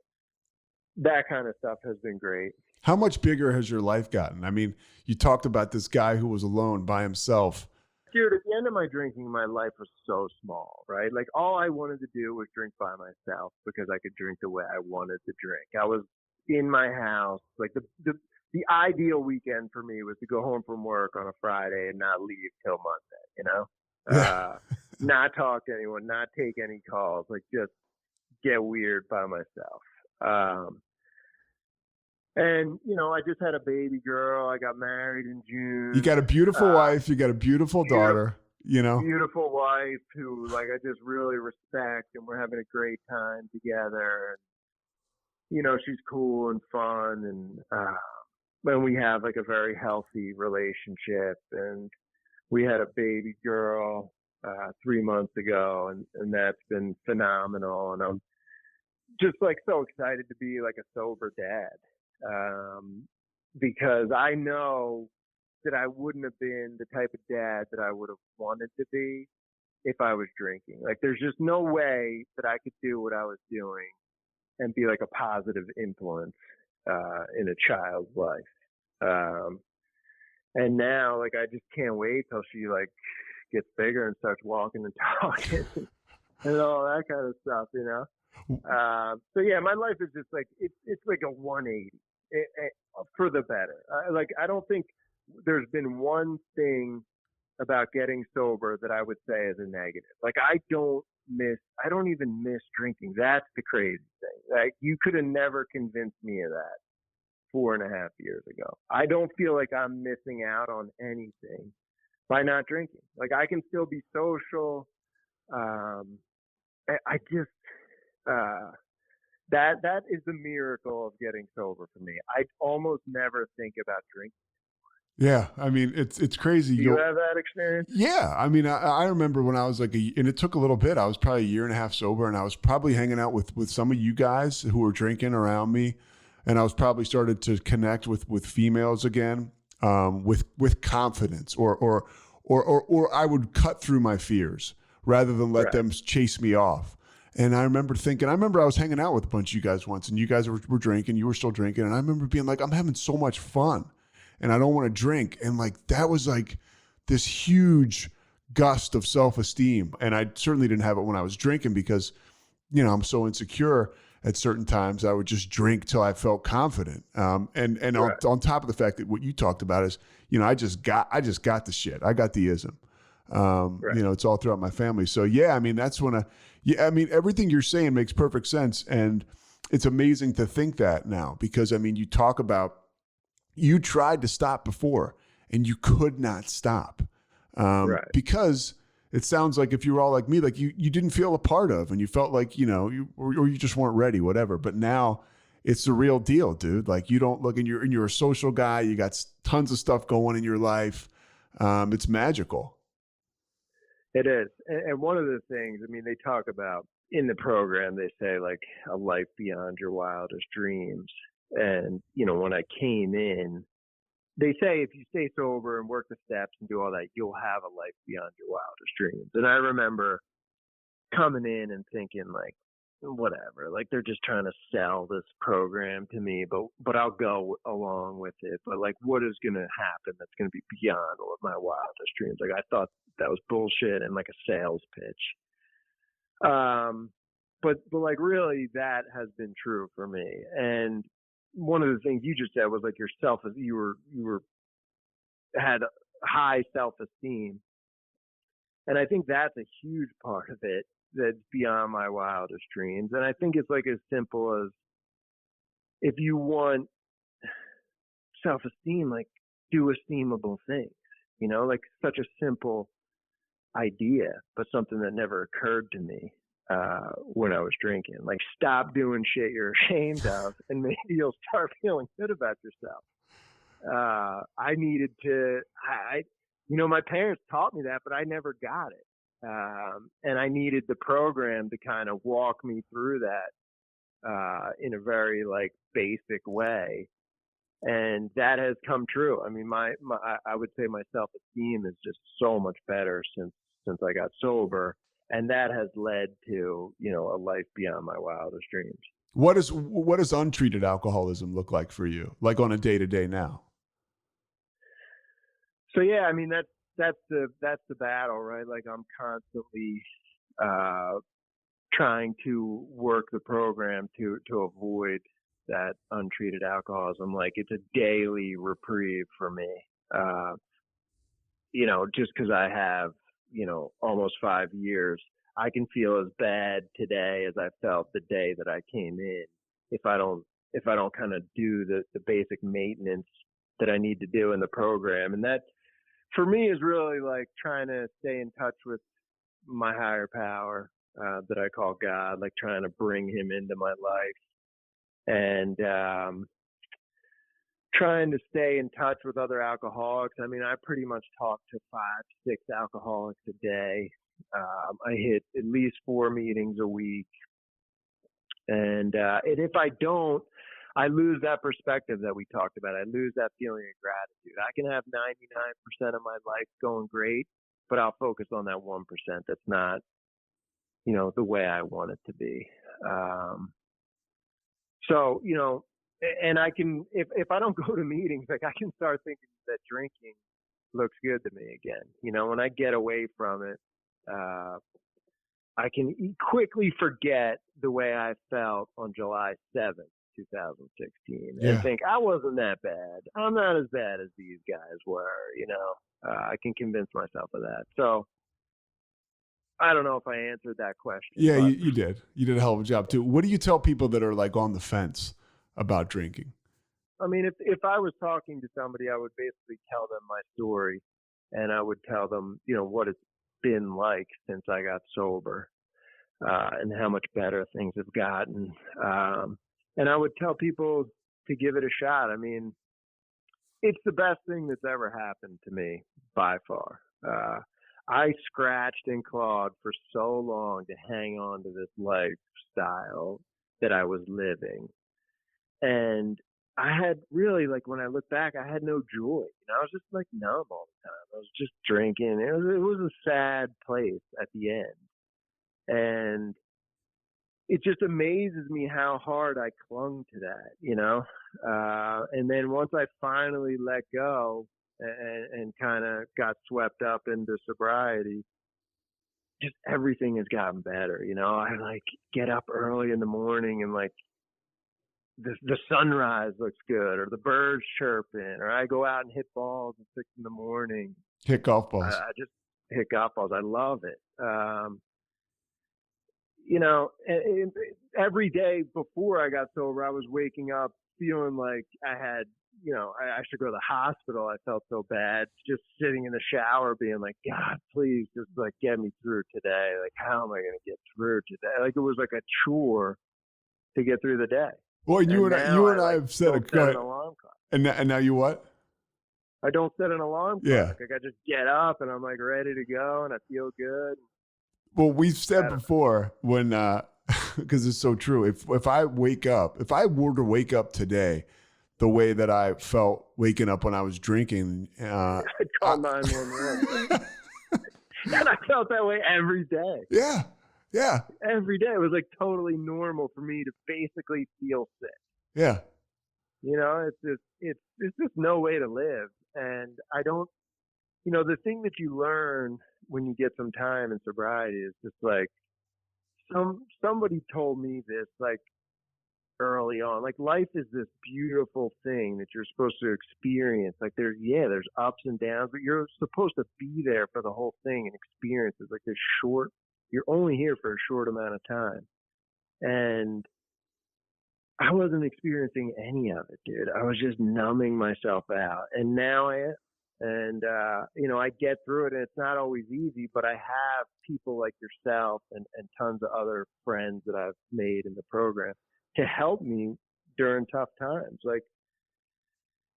that kind of stuff has been great. How much bigger has your life gotten? I mean, you talked about this guy who was alone by himself. Dude, at the end of my drinking, my life was so small, right? Like, all I wanted to do was drink by myself because I could drink the way I wanted to drink. I was in my house. Like, the ideal weekend for me was to go home from work on a Friday and not leave till Monday, not talk to anyone, not take any calls, like, just get weird by myself. And, I just had a baby girl. I got married in June. You got a beautiful wife. You got a beautiful daughter, Beautiful wife who, like, I just really respect, and we're having a great time together. And, she's cool and fun. And we have, like, a very healthy relationship. And we had a baby girl 3 months ago, and that's been phenomenal. And I'm just, like, so excited to be, like, a sober dad. Because I know that I wouldn't have been the type of dad that I would have wanted to be if I was drinking. Like, there's just no way that I could do what I was doing and be, like, a positive influence in a child's life. And now, like, I just can't wait till she, like, gets bigger and starts walking and talking and all that kind of stuff, So yeah, my life is just like, it's like a 180 for the better. I don't think there's been one thing about getting sober that I would say is a negative. Like, I don't even miss drinking. That's the crazy thing. Like, you could have never convinced me of that 4.5 years ago. I don't feel like I'm missing out on anything by not drinking. Like, I can still be social. I just, that is the miracle of getting sober for me. I almost never think about drinking. Yeah, I mean, it's crazy. Do you have that experience? Yeah, I mean, I remember when I was like, and it took a little bit. I was probably 1.5 years sober, and I was probably hanging out with some of you guys who were drinking around me, and I was probably started to connect with females again, with confidence, or I would cut through my fears rather than let them chase me off. And I remember I was hanging out with a bunch of you guys once, and you guys were drinking, you were still drinking, and I remember being like, I'm having so much fun, and I don't want to drink. And, like, that was like this huge gust of self-esteem. And I certainly didn't have it when I was drinking, because I'm so insecure at certain times, I would just drink till I felt confident. And Right. on top of the fact that what you talked about is, I just got the shit. I got the ism. Right. It's all throughout my family. So yeah, I mean, that's when everything you're saying makes perfect sense. And it's amazing to think that now, because I mean, you talk about, you tried to stop before and you could not stop. Right. Because it sounds like, if you were all like me, like you didn't feel a part of, and you felt like, or you just weren't ready, whatever. But now it's the real deal, dude. Like, you don't look, and you're a social guy. You got tons of stuff going in your life. It's magical. It is. And one of the things, I mean, they talk about in the program, they say like a life beyond your wildest dreams. And, when I came in, they say if you stay sober and work the steps and do all that, you'll have a life beyond your wildest dreams. And I remember coming in and thinking like, whatever, like they're just trying to sell this program to me, but I'll go along with it. But like, what is going to happen that's going to be beyond all of my wildest dreams? Like, I thought that was bullshit and like a sales pitch. But like, really, that has been true for me. And one of the things you just said was like you had high self-esteem. And I think that's a huge part of it that's beyond my wildest dreams. And I think it's like as simple as, if you want self-esteem, like do esteemable things, like such a simple idea, but something that never occurred to me when I was drinking. Like, stop doing shit you're ashamed of, and maybe you'll start feeling good about yourself. I needed to, my parents taught me that, but I never got it. And I needed the program to kind of walk me through that in a very like basic way. And that has come true. I mean, I would say my self-esteem is just so much better since I got sober. And that has led to, a life beyond my wildest dreams. What does untreated alcoholism look like for you? Like on a day-to-day now? So yeah, I mean, that's the battle, right? Like, I'm constantly trying to work the program to avoid that untreated alcoholism. Like, it's a daily reprieve for me. Just because I have, almost 5 years, I can feel as bad today as I felt the day that I came in if I don't kind of do the basic maintenance that I need to do in the program. And that, for me, is really like trying to stay in touch with my higher power that I call God, like trying to bring him into my life, and trying to stay in touch with other alcoholics. I mean, I pretty much talk to 5, 6 alcoholics a day. I hit at least 4 meetings a week. And if I don't, I lose that perspective that we talked about. I lose that feeling of gratitude. I can have 99% of my life going great, but I'll focus on that 1% that's not, the way I want it to be. So, and I can, if I don't go to meetings, like, I can start thinking that drinking looks good to me again. When I get away from it, I can quickly forget the way I felt on July 7th, 2016, and think I wasn't that bad. I'm not as bad as these guys were, I can convince myself of that. So I don't know if I answered that question. Yeah, you did. You did a hell of a job too. What do you tell people that are like on the fence about drinking? I mean, if I was talking to somebody, I would basically tell them my story, and I would tell them, what it's been like since I got sober, and how much better things have gotten. And I would tell people to give it a shot. I mean, it's the best thing that's ever happened to me by far. I scratched and clawed for so long to hang on to this lifestyle that I was living. And I had really, like, when I look back, I had no joy. I was just like numb all the time. I was just drinking. It was a sad place at the end. And it just amazes me how hard I clung to that, and then once I finally let go and kind of got swept up into sobriety, just everything has gotten better. You know, I like get up early in the morning and like the sunrise looks good, or the birds chirping, or I go out and hit balls at 6 a.m. Hit golf balls. I just hit golf balls. I love it. You know, every day before I got sober, I was waking up feeling like I had, you know, I should go to the hospital. I felt so bad. Just sitting in the shower being like, God, please just like get me through today. Like, how am I going to get through today? Like, it was like a chore to get through the day. Well, you and I have said an alarm clock. And now you what? I don't set an alarm clock. Yeah. Like, I just get up and I'm like ready to go and I feel good. Well, we've said before when, because it's so true. If I wake up, if I were to wake up today, the way that I felt waking up when I was drinking, I'd call 911. And I felt that way every day. Yeah. Yeah. Every day. It was like totally normal for me to basically feel sick. Yeah. You know, it's just no way to live. And I don't, you know, the thing that you learn when you get some time in sobriety is just like, somebody told me this like early on, like life is this beautiful thing that you're supposed to experience. Like there's ups and downs, but you're supposed to be there for the whole thing and experience it. Like you're only here for a short amount of time. And I wasn't experiencing any of it, dude. I was just numbing myself out. And now I am. And, you know, I get through it, and it's not always easy, but I have people like yourself and tons of other friends that I've made in the program to help me during tough times. Like,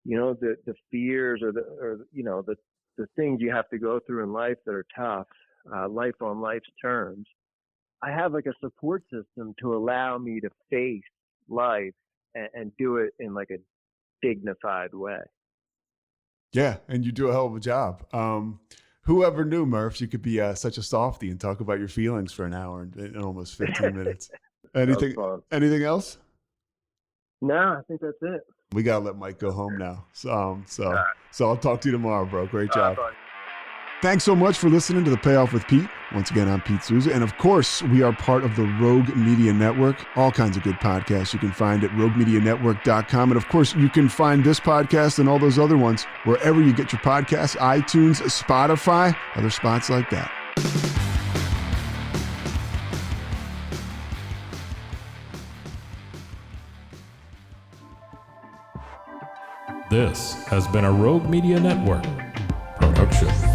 you know, the fears or you know, the things you have to go through in life that are tough, life on life's terms. I have like a support system to allow me to face life and do it in like a dignified way. Yeah, and you do a hell of a job. Whoever knew, Murph, you could be such a softie and talk about your feelings for an hour and almost 15 minutes. Anything else? No, I think that's it. We got to let Mike go home now. So I'll talk to you tomorrow, bro. Great job. Thanks so much for listening to The Payoff with Pete. Once again, I'm Pete Souza. And of course, we are part of the Rogue Media Network. All kinds of good podcasts you can find at roguemedianetwork.com. And of course, you can find this podcast and all those other ones wherever you get your podcasts, iTunes, Spotify, other spots like that. This has been a Rogue Media Network production.